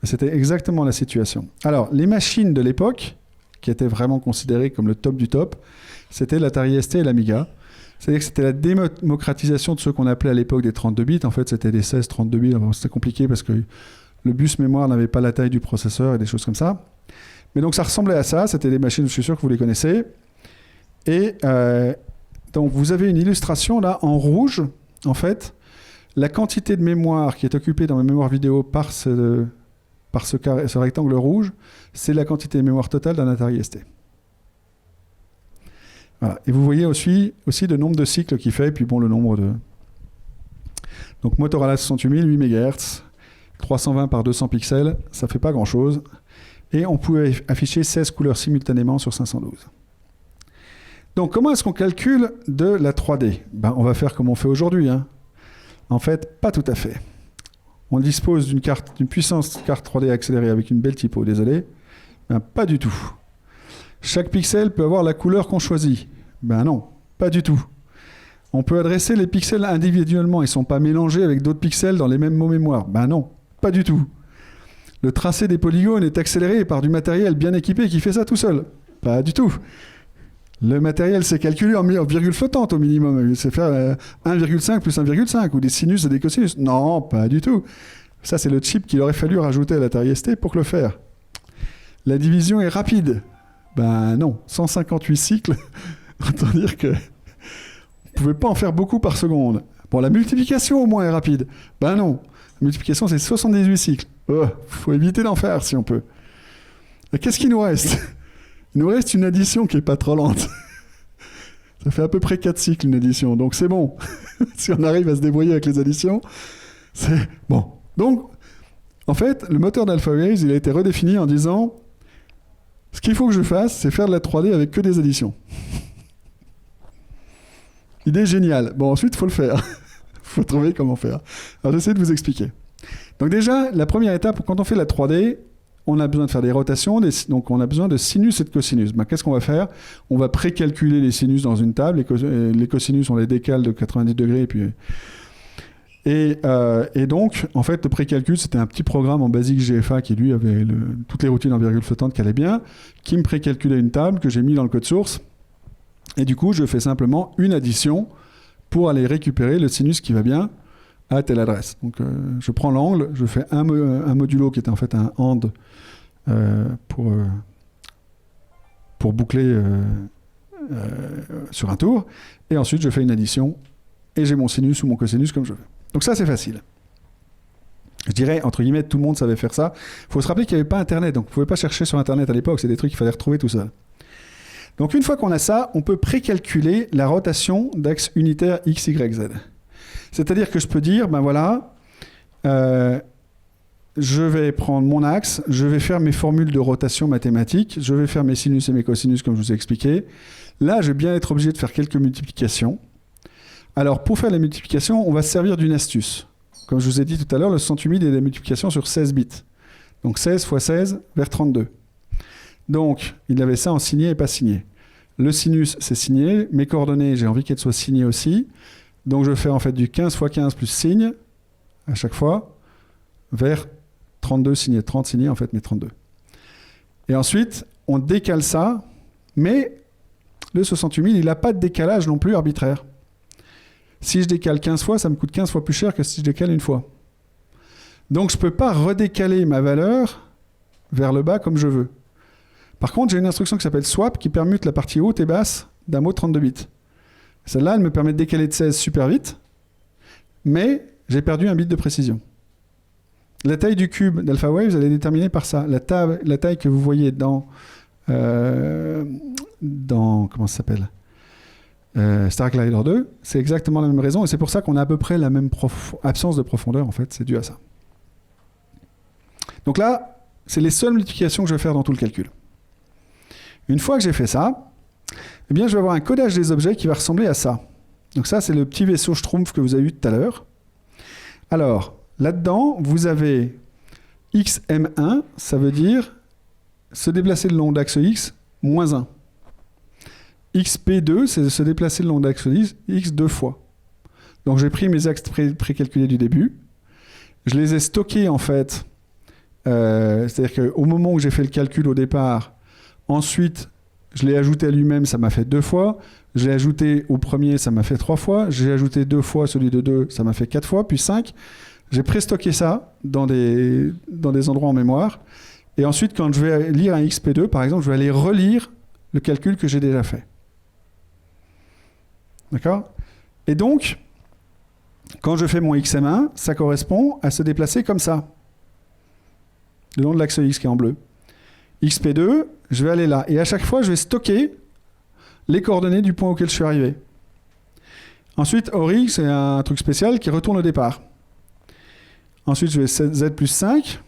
C'était exactement la situation. Alors, les machines de l'époque, qui étaient vraiment considérées comme le top du top, c'était l'Atari ST et l'Amiga. C'est-à-dire que c'était la démocratisation de ce qu'on appelait à l'époque des 32 bits. En fait, c'était des 16, 32 bits. Enfin, c'était compliqué parce que le bus mémoire n'avait pas la taille du processeur et des choses comme ça. Mais donc, ça ressemblait à ça. C'était des machines, je suis sûr que vous les connaissez. Et donc, vous avez une illustration là en rouge, en fait. La quantité de mémoire qui est occupée dans ma mémoire vidéo par ce rectangle rouge, c'est la quantité de mémoire totale d'un Atari ST. Voilà. Et vous voyez aussi le nombre de cycles qu'il fait, et puis bon, le nombre de... Donc Motorola 68000, 8 MHz, 320 par 200 pixels, ça fait pas grand-chose. Et on pouvait afficher 16 couleurs simultanément sur 512. Donc comment est-ce qu'on calcule de la 3D? On va faire comme on fait aujourd'hui. Hein. En fait, pas tout à fait. On dispose d'une puissance carte 3D accélérée avec une belle typo, désolé. Pas du tout. Chaque pixel peut avoir la couleur qu'on choisit. Non, pas du tout. On peut adresser les pixels individuellement, ils ne sont pas mélangés avec d'autres pixels dans les mêmes mots mémoire. Non, pas du tout. Le tracé des polygones est accéléré par du matériel bien équipé qui fait ça tout seul. Pas du tout. Le matériel, c'est calculé en virgule flottante au minimum. C'est faire 1,5 plus 1,5 ou des sinus et des cosinus. Non, pas du tout. Ça, c'est le chip qu'il aurait fallu rajouter à l'Atari ST pour le faire. La division est rapide. Non, 158 cycles. Autant dire que on ne pouvait pas en faire beaucoup par seconde. Bon, la multiplication au moins est rapide. Non. La multiplication, c'est 78 cycles. Faut éviter d'en faire si on peut. Et qu'est-ce qu'il nous reste? Il nous reste une addition qui n'est pas trop lente. Ça fait à peu près 4 cycles, une addition. Donc c'est bon. Si on arrive à se débrouiller avec les additions, c'est bon. Donc, en fait, le moteur d'AlphaWaves, il a été redéfini en disant ce qu'il faut que je fasse, c'est faire de la 3D avec que des additions. Idée géniale. Bon, ensuite, il faut le faire. Il faut trouver comment faire. Alors, j'essaie de vous expliquer. Donc déjà, la première étape, quand on fait de la 3D, on a besoin de faire des rotations, donc on a besoin de sinus et de cosinus. Qu'est-ce qu'on va faire? On va précalculer les sinus dans une table, les cosinus, on les décale de 90 degrés, et donc, en fait, le précalcul, c'était un petit programme en basique GFA qui, lui, avait toutes les routines en virgule flottante qui allaient bien, qui me précalculait une table que j'ai mis dans le code source. Et du coup, je fais simplement une addition pour aller récupérer le sinus qui va bien à telle adresse. Donc, je prends l'angle, je fais un modulo qui est en fait un AND pour boucler sur un tour. Et ensuite, je fais une addition et j'ai mon sinus ou mon cosinus comme je veux. Donc ça, c'est facile. Je dirais, entre guillemets, tout le monde savait faire ça. Il faut se rappeler qu'il n'y avait pas Internet, donc vous ne pouvez pas chercher sur Internet à l'époque. C'est des trucs qu'il fallait retrouver tout seul. Donc une fois qu'on a ça, on peut précalculer la rotation d'axe unitaire X, Y, Z. C'est-à-dire que je peux dire, je vais prendre mon axe, je vais faire mes formules de rotation mathématiques, je vais faire mes sinus et mes cosinus comme je vous ai expliqué. Là, je vais bien être obligé de faire quelques multiplications. Alors, pour faire les multiplications, on va se servir d'une astuce. Comme je vous ai dit tout à l'heure, le 68000 est des multiplications sur 16 bits. Donc 16 fois 16 vers 32. Donc, il avait ça en signé et pas signé. Le sinus, c'est signé. Mes coordonnées, j'ai envie qu'elles soient signées aussi. Donc, je fais en fait du 15 fois 15 plus signe, à chaque fois, vers 32 signés. 30 signés, en fait, mais 32. Et ensuite, on décale ça, mais le 68000, il n'a pas de décalage non plus arbitraire. Si je décale 15 fois, ça me coûte 15 fois plus cher que si je décale une fois. Donc, je ne peux pas redécaler ma valeur vers le bas comme je veux. Par contre, j'ai une instruction qui s'appelle swap qui permute la partie haute et basse d'un mot 32 bits. Celle-là, elle me permet de décaler de 16 super vite, mais j'ai perdu un bit de précision. La taille du cube d'AlphaWaves, elle est déterminée par ça. La taille que vous voyez dans comment ça s'appelle Star Glider 2, c'est exactement la même raison, et c'est pour ça qu'on a à peu près la même absence de profondeur, en fait, c'est dû à ça. Donc là, c'est les seules multiplications que je vais faire dans tout le calcul. Une fois que j'ai fait ça, eh bien, je vais avoir un codage des objets qui va ressembler à ça. Donc ça, c'est le petit vaisseau Schtroumpf que vous avez vu tout à l'heure. Alors, là-dedans, vous avez xm1, ça veut dire se déplacer le long d'axe x, moins 1. xp2, c'est se déplacer le long d'axe x deux fois. Donc j'ai pris mes axes précalculés du début, je les ai stockés en fait, c'est-à-dire qu'au moment où j'ai fait le calcul au départ, ensuite je l'ai ajouté à lui-même, ça m'a fait 2 fois, j'ai ajouté au premier, ça m'a fait 3 fois, j'ai ajouté 2 fois celui de 2, ça m'a fait 4 fois, puis 5. J'ai préstocké ça dans des endroits en mémoire, et ensuite quand je vais lire un xp2 par exemple, je vais aller relire le calcul que j'ai déjà fait. D'accord ? Et donc, quand je fais mon xm1, ça correspond à se déplacer comme ça, le long de l'axe x qui est en bleu. xp2, je vais aller là. Et à chaque fois, je vais stocker les coordonnées du point auquel je suis arrivé. Ensuite, ORI, c'est un truc spécial qui retourne au départ. Ensuite, je vais z plus 5,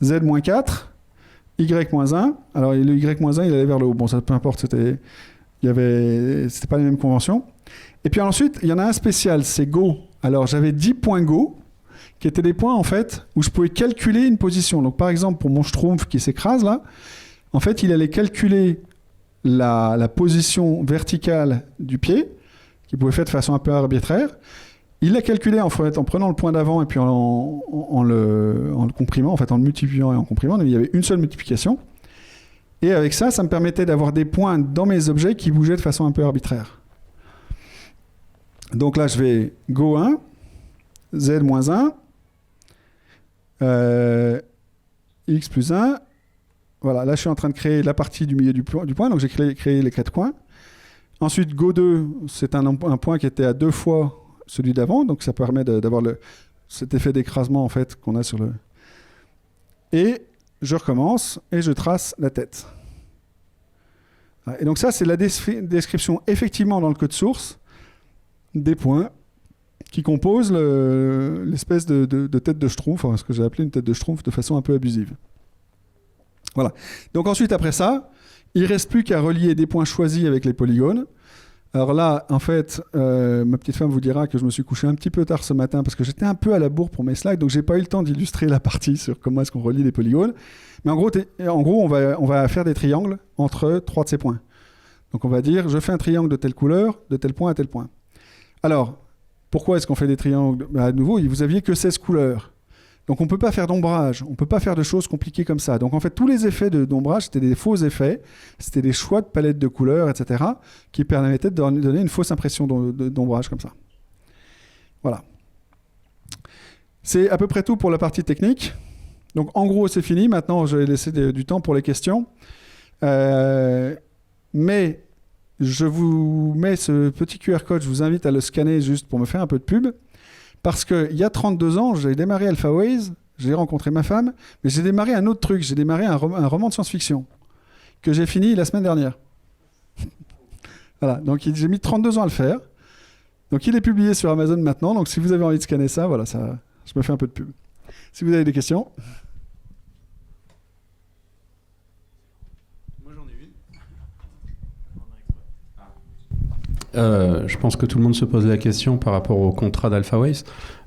z moins 4, y moins 1. Alors, le y moins 1, il allait vers le haut. Bon, ça peu importe, c'était pas les mêmes conventions. Et puis ensuite, il y en a un spécial, c'est Go. Alors, j'avais 10 points Go, qui étaient des points, en fait, où je pouvais calculer une position. Donc, par exemple, pour mon Schtroumpf qui s'écrase, là, en fait, il allait calculer la position verticale du pied, qu'il pouvait faire de façon un peu arbitraire. Il l'a calculé en fait, en prenant le point d'avant et puis en le comprimant, en fait, en le multipliant et en comprimant. Donc, il y avait une seule multiplication. Et avec ça, ça me permettait d'avoir des points dans mes objets qui bougeaient de façon un peu arbitraire. Donc là, je vais Go 1, Z moins 1, X plus 1. Voilà, là, je suis en train de créer la partie du milieu du point. Donc, j'ai créé les 4 coins. Ensuite, Go 2, c'est un point qui était à 2 fois celui d'avant. Donc, ça permet d'avoir cet effet d'écrasement, en fait, qu'on a sur le... Et je recommence et je trace la tête. Et donc ça, c'est la description effectivement dans le code source des points qui composent l'espèce de tête de Schtroumpf, enfin, ce que j'ai appelé une tête de Schtroumpf de façon un peu abusive. Voilà. Donc ensuite, après ça, il ne reste plus qu'à relier des points choisis avec les polygones. Alors là, en fait, ma petite femme vous dira que je me suis couché un petit peu tard ce matin parce que j'étais un peu à la bourre pour mes slides, donc j'ai pas eu le temps d'illustrer la partie sur comment est-ce qu'on relie les polygones. Mais en gros, on va faire des triangles entre 3 de ces points. Donc on va dire, je fais un triangle de telle couleur, de tel point à tel point. Alors, pourquoi est-ce qu'on fait des triangles ? À nouveau, vous aviez que 16 couleurs. Donc on ne peut pas faire d'ombrage, on ne peut pas faire de choses compliquées comme ça. Donc en fait, tous les effets d'ombrage, c'était des faux effets, c'était des choix de palette de couleurs, etc., qui permettaient de donner une fausse impression d'ombrage comme ça. Voilà. C'est à peu près tout pour la partie technique. Donc en gros, c'est fini. Maintenant, je vais laisser du temps pour les questions. Mais je vous mets ce petit QR code, je vous invite à le scanner juste pour me faire un peu de pub. Parce qu'il y a 32 ans, j'ai démarré AlphaWays, j'ai rencontré ma femme, mais j'ai démarré un autre truc, j'ai démarré un roman de science-fiction que j'ai fini la semaine dernière. Voilà, donc j'ai mis 32 ans à le faire. Donc il est publié sur Amazon maintenant, donc si vous avez envie de scanner ça, voilà, ça, je me fais un peu de pub. Si vous avez des questions. Moi j'en ai une. Je pense que tout le monde se pose la question par rapport au contrat d'AlphaWays.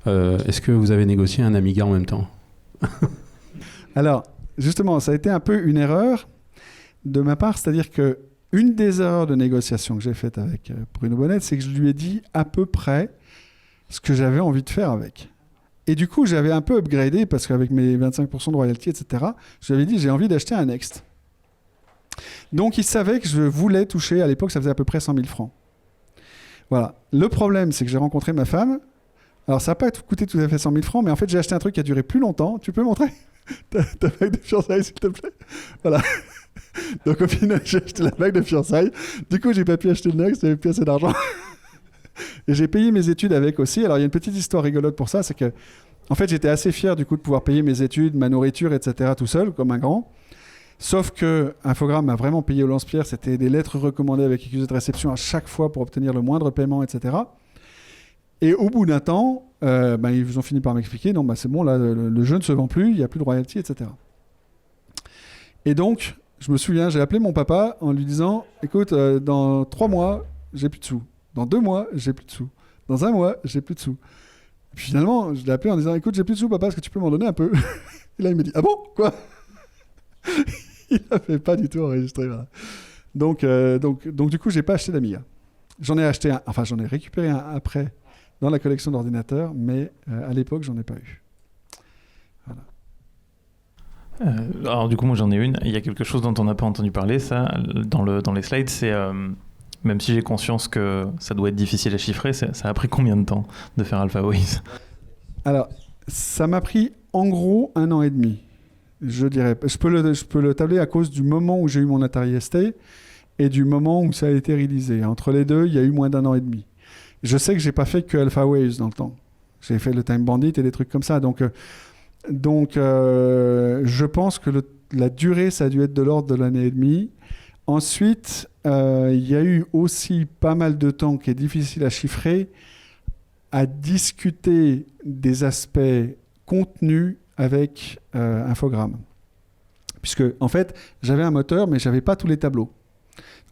Est-ce que vous avez négocié un Amiga en même temps ? Alors, justement, ça a été un peu une erreur de ma part, c'est-à-dire que une des erreurs de négociation que j'ai faites avec Bruno Bonnet, c'est que je lui ai dit à peu près ce que j'avais envie de faire avec. Et du coup, j'avais un peu upgradé, parce qu'avec mes 25% de royalties, etc., je lui avais dit j'ai envie d'acheter un Next. Donc, il savait que je voulais toucher, à l'époque, ça faisait à peu près 100 000 francs. Voilà. Le problème, c'est que j'ai rencontré ma femme. Alors, ça n'a pas coûté tout à fait 100 000 francs, mais en fait, j'ai acheté un truc qui a duré plus longtemps. Tu peux montrer ta bague de fiançailles, s'il te plaît ? Voilà. Donc, au final, j'ai acheté la bague de fiançailles. Du coup, j'ai pas pu acheter le Next, j'avais plus assez d'argent. Et j'ai payé mes études avec aussi. Alors, il y a une petite histoire rigolote pour ça, c'est que, en fait, j'étais assez fier du coup de pouvoir payer mes études, ma nourriture, etc., tout seul, comme un grand. Sauf que Infogrames m'a vraiment payé au lance-pierre. C'était des lettres recommandées avec accusé de réception à chaque fois pour obtenir le moindre paiement, etc. Et au bout d'un temps, ils ont fini par m'expliquer, non, c'est bon, là, le jeu ne se vend plus, il n'y a plus de royalties, etc. Et donc, je me souviens, j'ai appelé mon papa en lui disant, écoute, dans 3 mois, j'ai plus de sous. Dans 2 mois, j'ai plus de sous. Dans 1 mois, j'ai plus de sous. Et puis finalement, je l'ai appelé en disant, écoute, j'ai plus de sous, papa, est-ce que tu peux m'en donner un peu? Et là, il m'a dit, ah bon, quoi? Il n'avait pas du tout enregistré. Voilà. Donc, du coup, j'ai pas acheté d'Amiga. J'en ai acheté un, enfin, j'en ai récupéré un après dans la collection d'ordinateurs, mais à l'époque, j'en ai pas eu. Voilà. Alors du coup, moi j'en ai une. Il y a quelque chose dont on n'a pas entendu parler, ça, dans les slides, c'est même si j'ai conscience que ça doit être difficile à chiffrer, ça a pris combien de temps de faire AlphaWays? Alors, ça m'a pris en gros 1 an et demi, je dirais. Je peux le tabler à cause du moment où j'ai eu mon Atari ST et du moment où ça a été réalisé. Entre les deux, il y a eu moins d'1 an et demi. Je sais que j'ai pas fait que AlphaWays dans le temps. J'ai fait le Time Bandit et des trucs comme ça. Donc, je pense que la durée, ça a dû être de l'ordre de l'année et demie. Ensuite, il y a eu aussi pas mal de temps qui est difficile à chiffrer, à discuter des aspects contenus avec Infogrames. Puisque, en fait, j'avais un moteur, mais je n'avais pas tous les tableaux.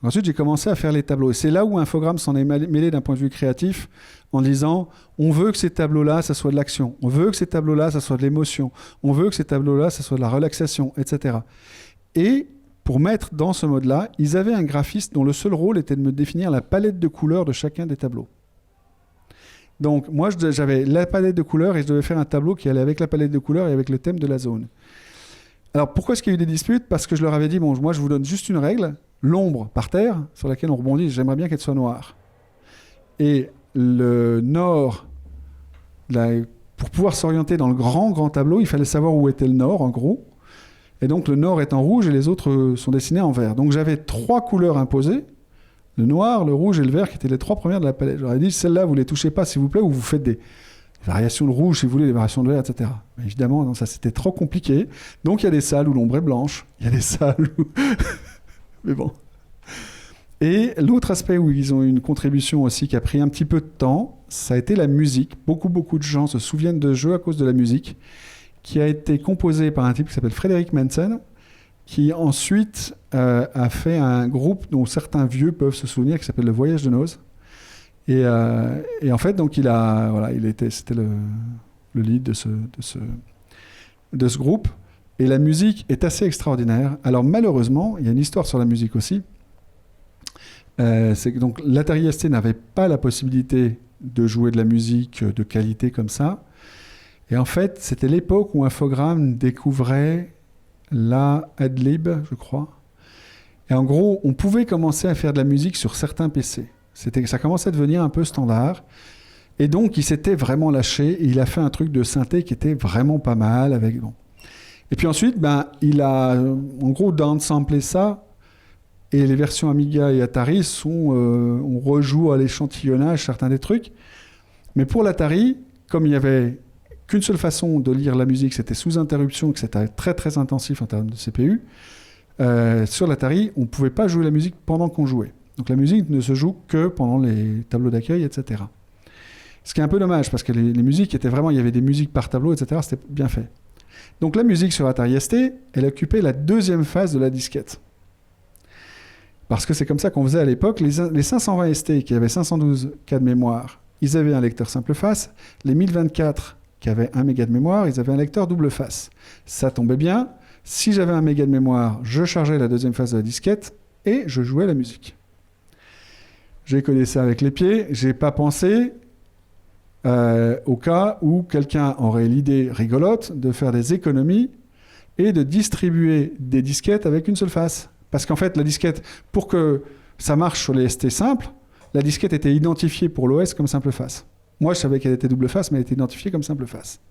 Ensuite, j'ai commencé à faire les tableaux. Et c'est là où Infogrames s'en est mêlé d'un point de vue créatif, en disant, on veut que ces tableaux-là, ça soit de l'action. On veut que ces tableaux-là, ça soit de l'émotion. On veut que ces tableaux-là, ça soit de la relaxation, etc. Et pour mettre dans ce mode-là, ils avaient un graphiste dont le seul rôle était de me définir la palette de couleurs de chacun des tableaux. Donc, moi, j'avais la palette de couleurs et je devais faire un tableau qui allait avec la palette de couleurs et avec le thème de la zone. Alors, pourquoi est-ce qu'il y a eu des disputes? Parce que je leur avais dit, bon, moi, je vous donne juste une règle, l'ombre par terre, sur laquelle on rebondit, j'aimerais bien qu'elle soit noire. Et le nord, pour pouvoir s'orienter dans le grand tableau, il fallait savoir où était le nord, en gros. Et donc, le nord est en rouge et les autres sont dessinés en vert. Donc, j'avais 3 couleurs imposées, le noir, le rouge et le vert, qui étaient les 3 premières de la palette. J'aurais dit, celles-là, vous ne les touchez pas, s'il vous plaît, ou vous faites des variations de rouge, si vous voulez, des variations de vert, etc. Mais évidemment, non, ça, c'était trop compliqué. Donc, il y a des salles où l'ombre est blanche. Il y a des salles où... Mais bon. Et l'autre aspect où ils ont eu une contribution aussi qui a pris un petit peu de temps, ça a été la musique. Beaucoup de gens se souviennent de jeux à cause de la musique, qui a été composé par un type qui s'appelle Frédéric Manson, qui ensuite a fait un groupe dont certains vieux peuvent se souvenir, qui s'appelle Le Voyage de Noz. Et en fait, donc c'était le lead de ce groupe. Et la musique est assez extraordinaire. Alors malheureusement, il y a une histoire sur la musique aussi. C'est que donc l'Atari ST n'avait pas la possibilité de jouer de la musique de qualité comme ça. Et en fait, c'était l'époque où Infogrames découvrait la Adlib, je crois. Et en gros, on pouvait commencer à faire de la musique sur certains PC. Ça commençait à devenir un peu standard. Et donc, il s'était vraiment lâché. Et il a fait un truc de synthé qui était vraiment pas mal. Et puis ensuite, il a en gros downsamplé ça. Et les versions Amiga et Atari on rejoue à l'échantillonnage certains des trucs. Mais pour l'Atari, comme il n'y avait qu'une seule façon de lire la musique, c'était sous interruption, que c'était très très intensif en termes de CPU, sur l'Atari, on ne pouvait pas jouer la musique pendant qu'on jouait. Donc la musique ne se joue que pendant les tableaux d'accueil, etc. Ce qui est un peu dommage, parce que les musiques étaient vraiment... Il y avait des musiques par tableau, etc. C'était bien fait. Donc la musique sur Atari ST, elle occupait la 2e phase de la disquette. Parce que c'est comme ça qu'on faisait à l'époque. Les 520 ST qui avaient 512 K de mémoire, ils avaient un lecteur simple face. Les 1024 qui avaient 1 méga de mémoire, ils avaient un lecteur double face. Ça tombait bien. Si j'avais 1 méga de mémoire, je chargeais la 2e phase de la disquette et je jouais la musique. J'ai codé ça avec les pieds. J'ai pas pensé au cas où quelqu'un aurait l'idée rigolote de faire des économies et de distribuer des disquettes avec une seule face. Parce qu'en fait, la disquette, pour que ça marche sur les ST simples, la disquette était identifiée pour l'OS comme simple face. Moi, je savais qu'elle était double face, mais elle était identifiée comme simple face.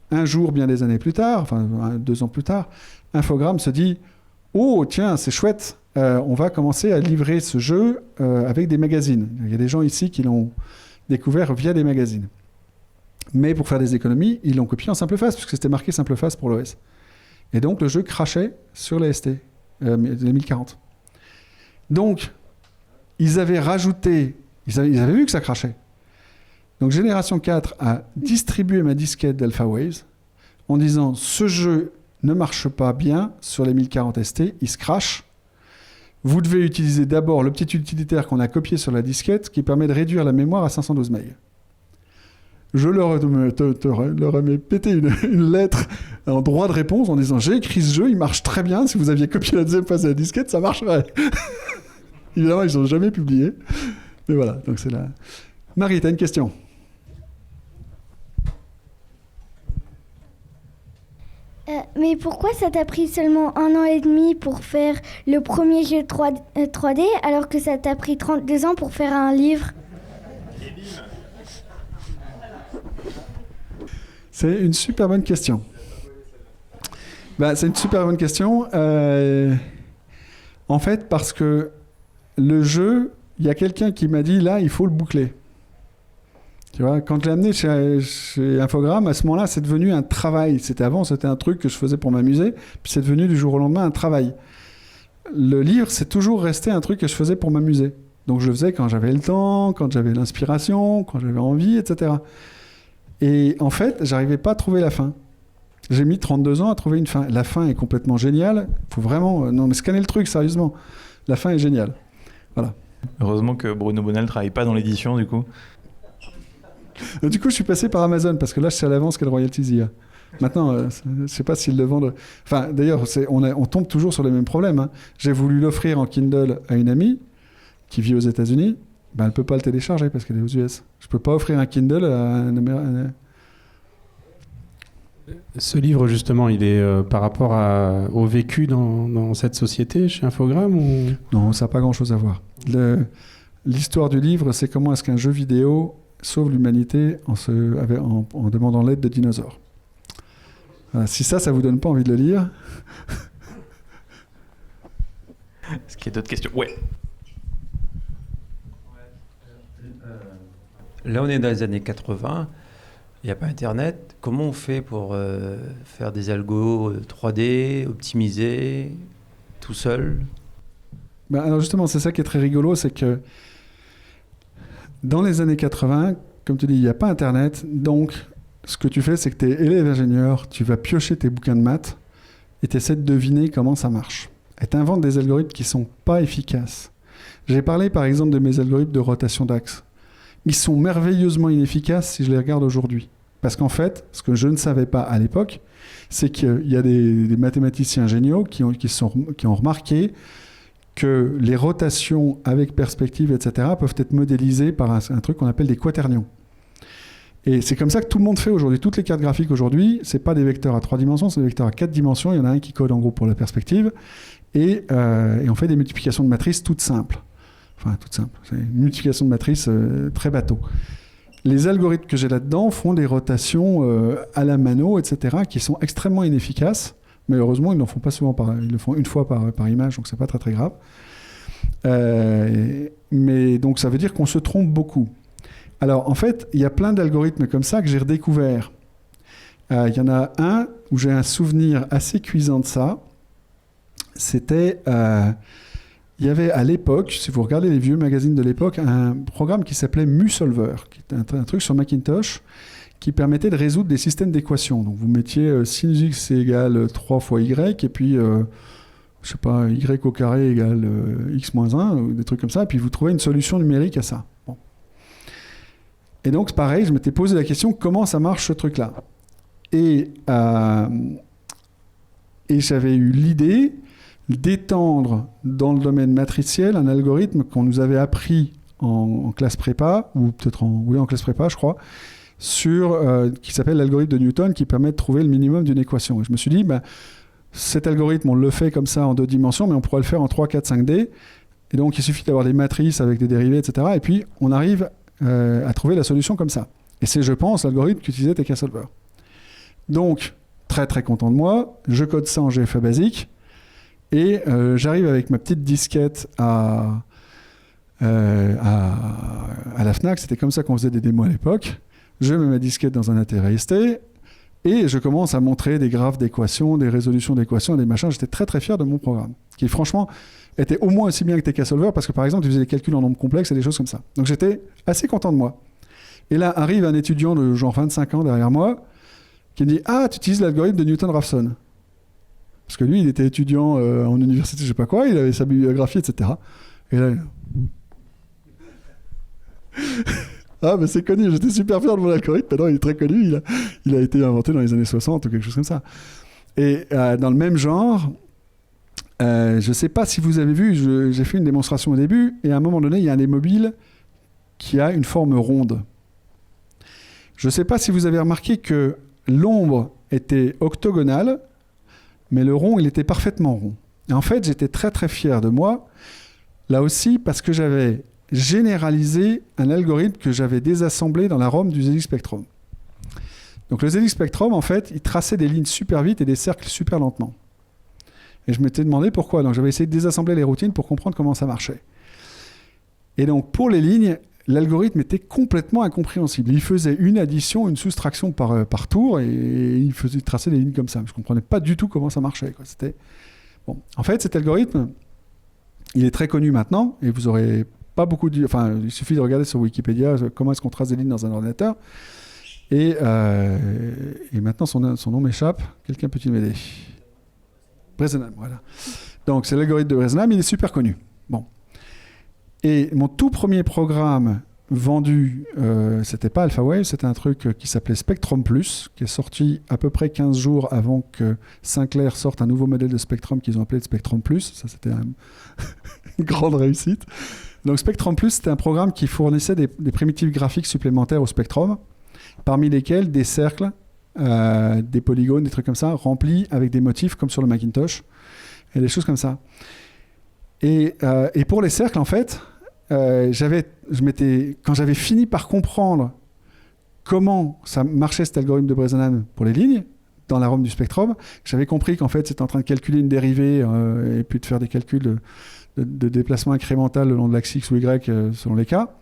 Un jour, bien des années plus tard, enfin 2 ans plus tard, Infogrames se dit « Oh, tiens, c'est chouette, on va commencer à livrer ce jeu avec des magazines. » Il y a des gens ici qui l'ont découvert via des magazines. Mais pour faire des économies, ils l'ont copié en simple face, puisque c'était marqué simple face pour l'OS. Et donc, le jeu crachait sur les ST. Les 1040. Donc, ils avaient rajouté, ils avaient vu que ça crachait. Donc Génération 4 a distribué ma disquette d'AlphaWaves en disant ce jeu ne marche pas bien sur les 1040 ST, il se crache. Vous devez utiliser d'abord le petit utilitaire qu'on a copié sur la disquette qui permet de réduire la mémoire à 512 MB. Je leur ai pété une lettre en droit de réponse en disant j'ai écrit ce jeu, il marche très bien, si vous aviez copié la deuxième phase de la disquette, ça marcherait. Évidemment, ils n'ont jamais publié. Mais voilà, donc c'est là. Marie, tu as une question? Mais pourquoi ça t'a pris seulement 1 an et demi pour faire le premier jeu 3D alors que ça t'a pris 32 ans pour faire un livre? C'est une super bonne question. C'est une super bonne question. En fait, parce que le jeu, il y a quelqu'un qui m'a dit, là, il faut le boucler. Tu vois, quand je l'ai amené chez Infogrames, à ce moment-là, c'est devenu un travail. C'était un truc que je faisais pour m'amuser, puis c'est devenu du jour au lendemain un travail. Le livre, c'est toujours resté un truc que je faisais pour m'amuser. Donc je le faisais quand j'avais le temps, quand j'avais l'inspiration, quand j'avais envie, etc. Et en fait, j'arrivais pas à trouver la fin. J'ai mis 32 ans à trouver une fin. La fin est complètement géniale. Faut vraiment... non, mais scanner le truc, sérieusement. La fin est géniale. Voilà. Heureusement que Bruno Bonnell travaille pas dans l'édition, du coup. Du coup, je suis passé par Amazon, parce que là, je sais à l'avance quel royalties il y a. Maintenant, je sais pas s'ils le vendent... Enfin, d'ailleurs, on tombe toujours sur les mêmes problèmes. Hein. J'ai voulu l'offrir en Kindle à une amie qui vit aux États-Unis. Elle ne peut pas le télécharger parce qu'elle est aux US. Je ne peux pas offrir un Kindle à un Américain. Ce livre, justement, il est par rapport au vécu dans cette société chez Infogrames ou... Non, ça n'a pas grand-chose à voir. L'histoire du livre, c'est comment est-ce qu'un jeu vidéo sauve l'humanité en demandant l'aide de dinosaures. Voilà, si ça vous donne pas envie de le lire... Est-ce qu'il y a d'autres questions? Ouais. Là, on est dans les années 80, il n'y a pas Internet. Comment on fait pour faire des algos 3D, optimisés, tout seul? Alors justement, c'est ça qui est très rigolo, c'est que dans les années 80, comme tu dis, il n'y a pas Internet. Donc, ce que tu fais, c'est que tu es élève ingénieur, tu vas piocher tes bouquins de maths et tu essaies de deviner comment ça marche. Et tu inventes des algorithmes qui ne sont pas efficaces. J'ai parlé par exemple de mes algorithmes de rotation d'axe. Ils sont merveilleusement inefficaces si je les regarde aujourd'hui. Parce qu'en fait, ce que je ne savais pas à l'époque, c'est qu'il y a des mathématiciens géniaux qui ont remarqué que les rotations avec perspective, etc., peuvent être modélisées par un truc qu'on appelle des quaternions. Et c'est comme ça que tout le monde fait aujourd'hui. Toutes les cartes graphiques aujourd'hui, ce n'est pas des vecteurs à 3 dimensions, c'est des vecteurs à 4 dimensions. Il y en a un qui code en gros pour la perspective. Et on fait des multiplications de matrices toutes simples. Enfin, toute simple. C'est une multiplication de matrice très bateau. Les algorithmes que j'ai là-dedans font des rotations à la mano, etc., qui sont extrêmement inefficaces. Mais heureusement, ils ne le font pas souvent. Ils le font une fois par image, donc c'est pas très très grave. Mais donc ça veut dire qu'on se trompe beaucoup. Alors en fait, il y a plein d'algorithmes comme ça que j'ai redécouverts. Il y en a un où j'ai un souvenir assez cuisant de ça. C'était... il y avait à l'époque, si vous regardez les vieux magazines de l'époque, un programme qui s'appelait MuSolver, qui était un truc sur Macintosh qui permettait de résoudre des systèmes d'équations. Donc vous mettiez sinus x égale 3 fois y, et puis, je sais pas, y au carré égale x moins 1, ou des trucs comme ça, et puis vous trouvez une solution numérique à ça. Bon. Et donc, pareil, je m'étais posé la question, comment ça marche ce truc-là? Et j'avais eu l'idée d'étendre dans le domaine matriciel un algorithme qu'on nous avait appris en classe prépa, ou peut-être en classe prépa, je crois, qui s'appelle l'algorithme de Newton, qui permet de trouver le minimum d'une équation. Et je me suis dit, cet algorithme, on le fait comme ça en 2 dimensions, mais on pourrait le faire en 3, 4, 5D. Et donc, il suffit d'avoir des matrices avec des dérivés, etc. Et puis, on arrive à trouver la solution comme ça. Et c'est, je pense, l'algorithme qu'utilisait TK-Solver. Donc, très très content de moi, je code ça en GFA basique, et j'arrive avec ma petite disquette à la Fnac. C'était comme ça qu'on faisait des démos à l'époque. Je mets ma disquette dans un ATRST et je commence à montrer des graphes d'équations, des résolutions d'équations, des machins. J'étais très très fier de mon programme, qui franchement était au moins aussi bien que TK-Solver, parce que par exemple, il faisait des calculs en nombre complexe et des choses comme ça. Donc j'étais assez content de moi. Et là, arrive un étudiant de genre 25 ans derrière moi, qui me dit « Ah, tu utilises l'algorithme de Newton-Raphson ». Parce que lui, il était étudiant en université, je sais pas quoi, il avait sa bibliographie, etc. Et là... Ah, mais c'est connu, j'étais super fier de mon algorithme, maintenant il est très connu, il a été inventé dans les années 60 ou quelque chose comme ça. Et dans le même genre, je ne sais pas si vous avez vu, j'ai fait une démonstration au début, et à un moment donné, il y a un des mobiles qui a une forme ronde. Je ne sais pas si vous avez remarqué que l'ombre était octogonale, mais le rond, il était parfaitement rond. Et en fait, j'étais très très fier de moi, là aussi, parce que j'avais généralisé un algorithme que j'avais désassemblé dans la ROM du ZX Spectrum. Donc le ZX Spectrum, en fait, il traçait des lignes super vite et des cercles super lentement. Et je m'étais demandé pourquoi. Donc j'avais essayé de désassembler les routines pour comprendre comment ça marchait. Et donc pour les lignes, l'algorithme était complètement incompréhensible. Il faisait une addition, une soustraction par tour, et il traçait des lignes comme ça. Je ne comprenais pas du tout comment ça marchait, quoi. Bon. En fait, cet algorithme, il est très connu maintenant, et vous aurez pas beaucoup de... Enfin, il suffit de regarder sur Wikipédia comment est-ce qu'on trace des lignes dans un ordinateur. Et maintenant, son nom m'échappe. Quelqu'un peut-il m'aider? Bresenham, voilà. Donc, c'est l'algorithme de Bresenham, il est super connu. Bon. Et mon tout premier programme vendu, c'était pas AlphaWave, c'était un truc qui s'appelait Spectrum Plus, qui est sorti à peu près 15 jours avant que Sinclair sorte un nouveau modèle de Spectrum qu'ils ont appelé Spectrum Plus. Ça, c'était une grande réussite. Donc Spectrum Plus, c'était un programme qui fournissait des primitives graphiques supplémentaires au Spectrum, parmi lesquels des cercles, des polygones, des trucs comme ça, remplis avec des motifs comme sur le Macintosh, et des choses comme ça. Et pour les cercles, en fait, quand j'avais fini par comprendre comment ça marchait cet algorithme de Bresenham pour les lignes, dans la ROM du Spectrum, j'avais compris qu'en fait, c'était en train de calculer une dérivée et puis de faire des calculs de déplacement incrémental le long de l'axe X ou Y selon les cas.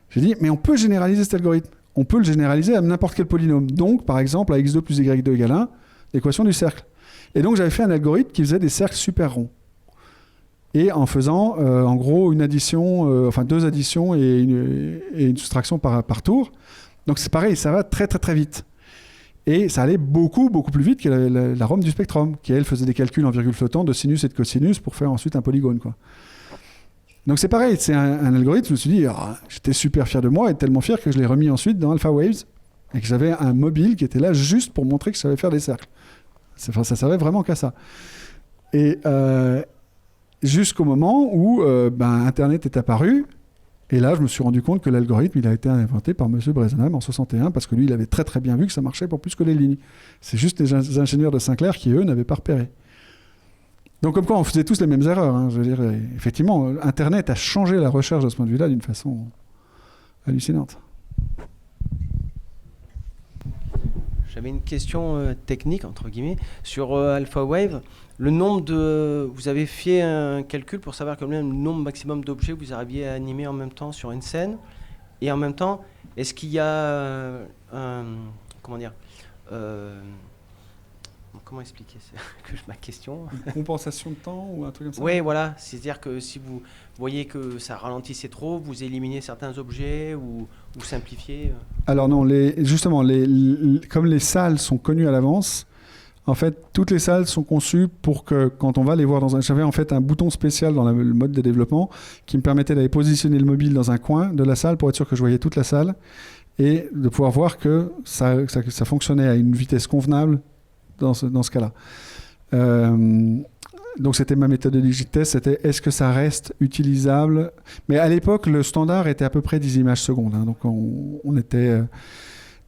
J'ai dit, mais on peut généraliser cet algorithme. On peut le généraliser à n'importe quel polynôme. Donc, par exemple, à x2 plus y2 égale 1, l'équation du cercle. Et donc, j'avais fait un algorithme qui faisait des cercles super ronds. Et en faisant, en gros, une addition, enfin deux additions et une soustraction par tour. Donc, c'est pareil, ça va très, très, très vite. Et ça allait beaucoup, beaucoup plus vite que la ROM du Spectrum, qui, elle, faisait des calculs en virgule flottante de sinus et de cosinus pour faire ensuite un polygone, quoi. Donc c'est pareil, c'est un algorithme, je me suis dit, j'étais super fier de moi et tellement fier que je l'ai remis ensuite dans AlphaWaves et que j'avais un mobile qui était là juste pour montrer que je savais faire des cercles. Ça servait vraiment qu'à ça. Et jusqu'au moment où Internet est apparu, et là je me suis rendu compte que l'algorithme il a été inventé par M. Bresenham en 61 parce que lui il avait très très bien vu que ça marchait pour plus que les lignes. C'est juste les ingénieurs de Sinclair qui eux n'avaient pas repéré. Donc comme quoi on faisait tous les mêmes erreurs, hein. Je veux dire, effectivement, Internet a changé la recherche de ce point de vue-là d'une façon hallucinante. J'avais une question technique, entre guillemets, sur AlphaWave. Le nombre de... Vous avez fait un calcul pour savoir combien le nombre maximum d'objets vous arriviez à animer en même temps sur une scène. Et en même temps, est-ce qu'il y a comment dire comment expliquer ma question? Une compensation de temps ou un truc comme ça? Oui, voilà. C'est-à-dire que si vous voyez que ça ralentissait trop, vous éliminez certains objets ou vous simplifiez Alors non, justement, comme les salles sont connues à l'avance, en fait, toutes les salles sont conçues pour que quand on va les voir dans un... J'avais en fait un bouton spécial dans le mode de développement qui me permettait d'aller positionner le mobile dans un coin de la salle pour être sûr que je voyais toute la salle et de pouvoir voir que ça fonctionnait à une vitesse convenable dans ce cas-là. Donc c'était ma méthodologie de test, c'était est-ce que ça reste utilisable? Mais à l'époque, le standard était à peu près 10 images secondes. Hein, donc on était...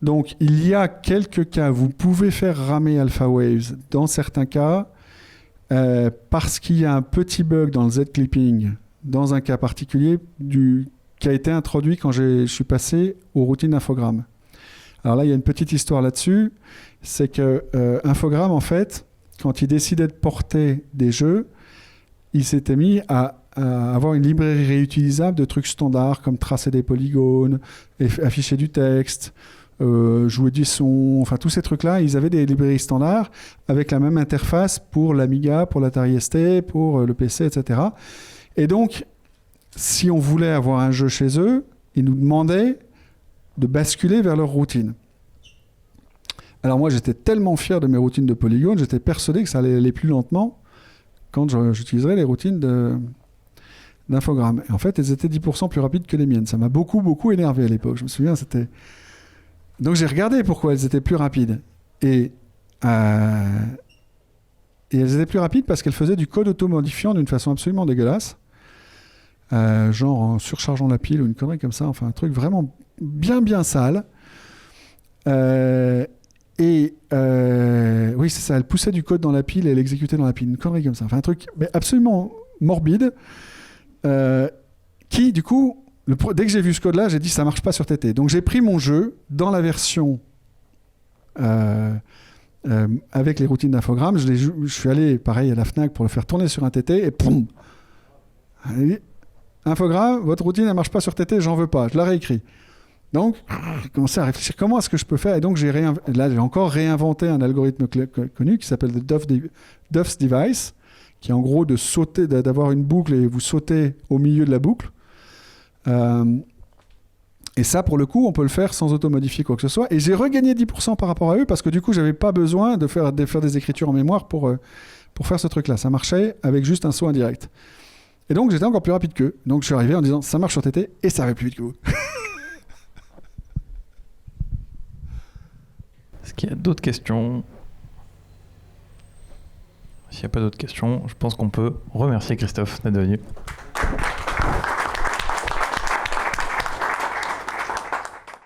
Donc il y a quelques cas, vous pouvez faire ramer AlphaWaves dans certains cas, parce qu'il y a un petit bug dans le Z-clipping, dans un cas particulier, qui a été introduit quand je suis passé aux routines d'infogramme. Alors là, il y a une petite histoire là-dessus, c'est que Infogrames, en fait, quand il décidait de porter des jeux, il s'était mis à avoir une librairie réutilisable de trucs standards, comme tracer des polygones, afficher du texte, jouer du son, enfin tous ces trucs-là, ils avaient des librairies standards avec la même interface pour l'Amiga, pour l'Atari ST, pour le PC, etc. Et donc, si on voulait avoir un jeu chez eux, ils nous demandaient de basculer vers leur routine. Alors moi, j'étais tellement fier de mes routines de polygone, j'étais persuadé que ça allait aller plus lentement quand j'utiliserais les routines d'infogrammes. Et en fait, elles étaient 10% plus rapides que les miennes. Ça m'a beaucoup, beaucoup énervé à l'époque. Je me souviens, c'était... Donc j'ai regardé pourquoi elles étaient plus rapides. Et elles étaient plus rapides parce qu'elles faisaient du code automodifiant d'une façon absolument dégueulasse. Genre en surchargeant la pile ou une connerie comme ça. Enfin, un truc vraiment bien, bien sale. Oui, c'est ça. Elle poussait du code dans la pile et elle exécutait dans la pile. Une connerie comme ça. Enfin, un truc mais absolument morbide. Qui, du coup, dès que j'ai vu ce code-là, j'ai dit ça marche pas sur TT. Donc j'ai pris mon jeu dans la version avec les routines d'infogramme. Je suis allé, pareil, à la Fnac pour le faire tourner sur un TT et poum. Infogramme, votre routine, elle marche pas sur TT, j'en veux pas. Je la réécris. Donc, j'ai commencé à réfléchir comment est-ce que je peux faire. Et donc, là, j'ai encore réinventé un algorithme connu qui s'appelle le Duff's Device, qui est en gros de sauter, d'avoir une boucle et vous sautez au milieu de la boucle. Et ça, pour le coup, on peut le faire sans automodifier quoi que ce soit. Et j'ai regagné 10% par rapport à eux parce que du coup, j'avais pas besoin de faire des écritures en mémoire pour faire ce truc-là. Ça marchait avec juste un saut indirect. Et donc, j'étais encore plus rapide qu'eux. Donc, je suis arrivé en disant ça marche sur TT et ça va plus vite que vous. Est-ce qu'il y a d'autres questions ? S'il n'y a pas d'autres questions, je pense qu'on peut remercier Christophe d'être venu.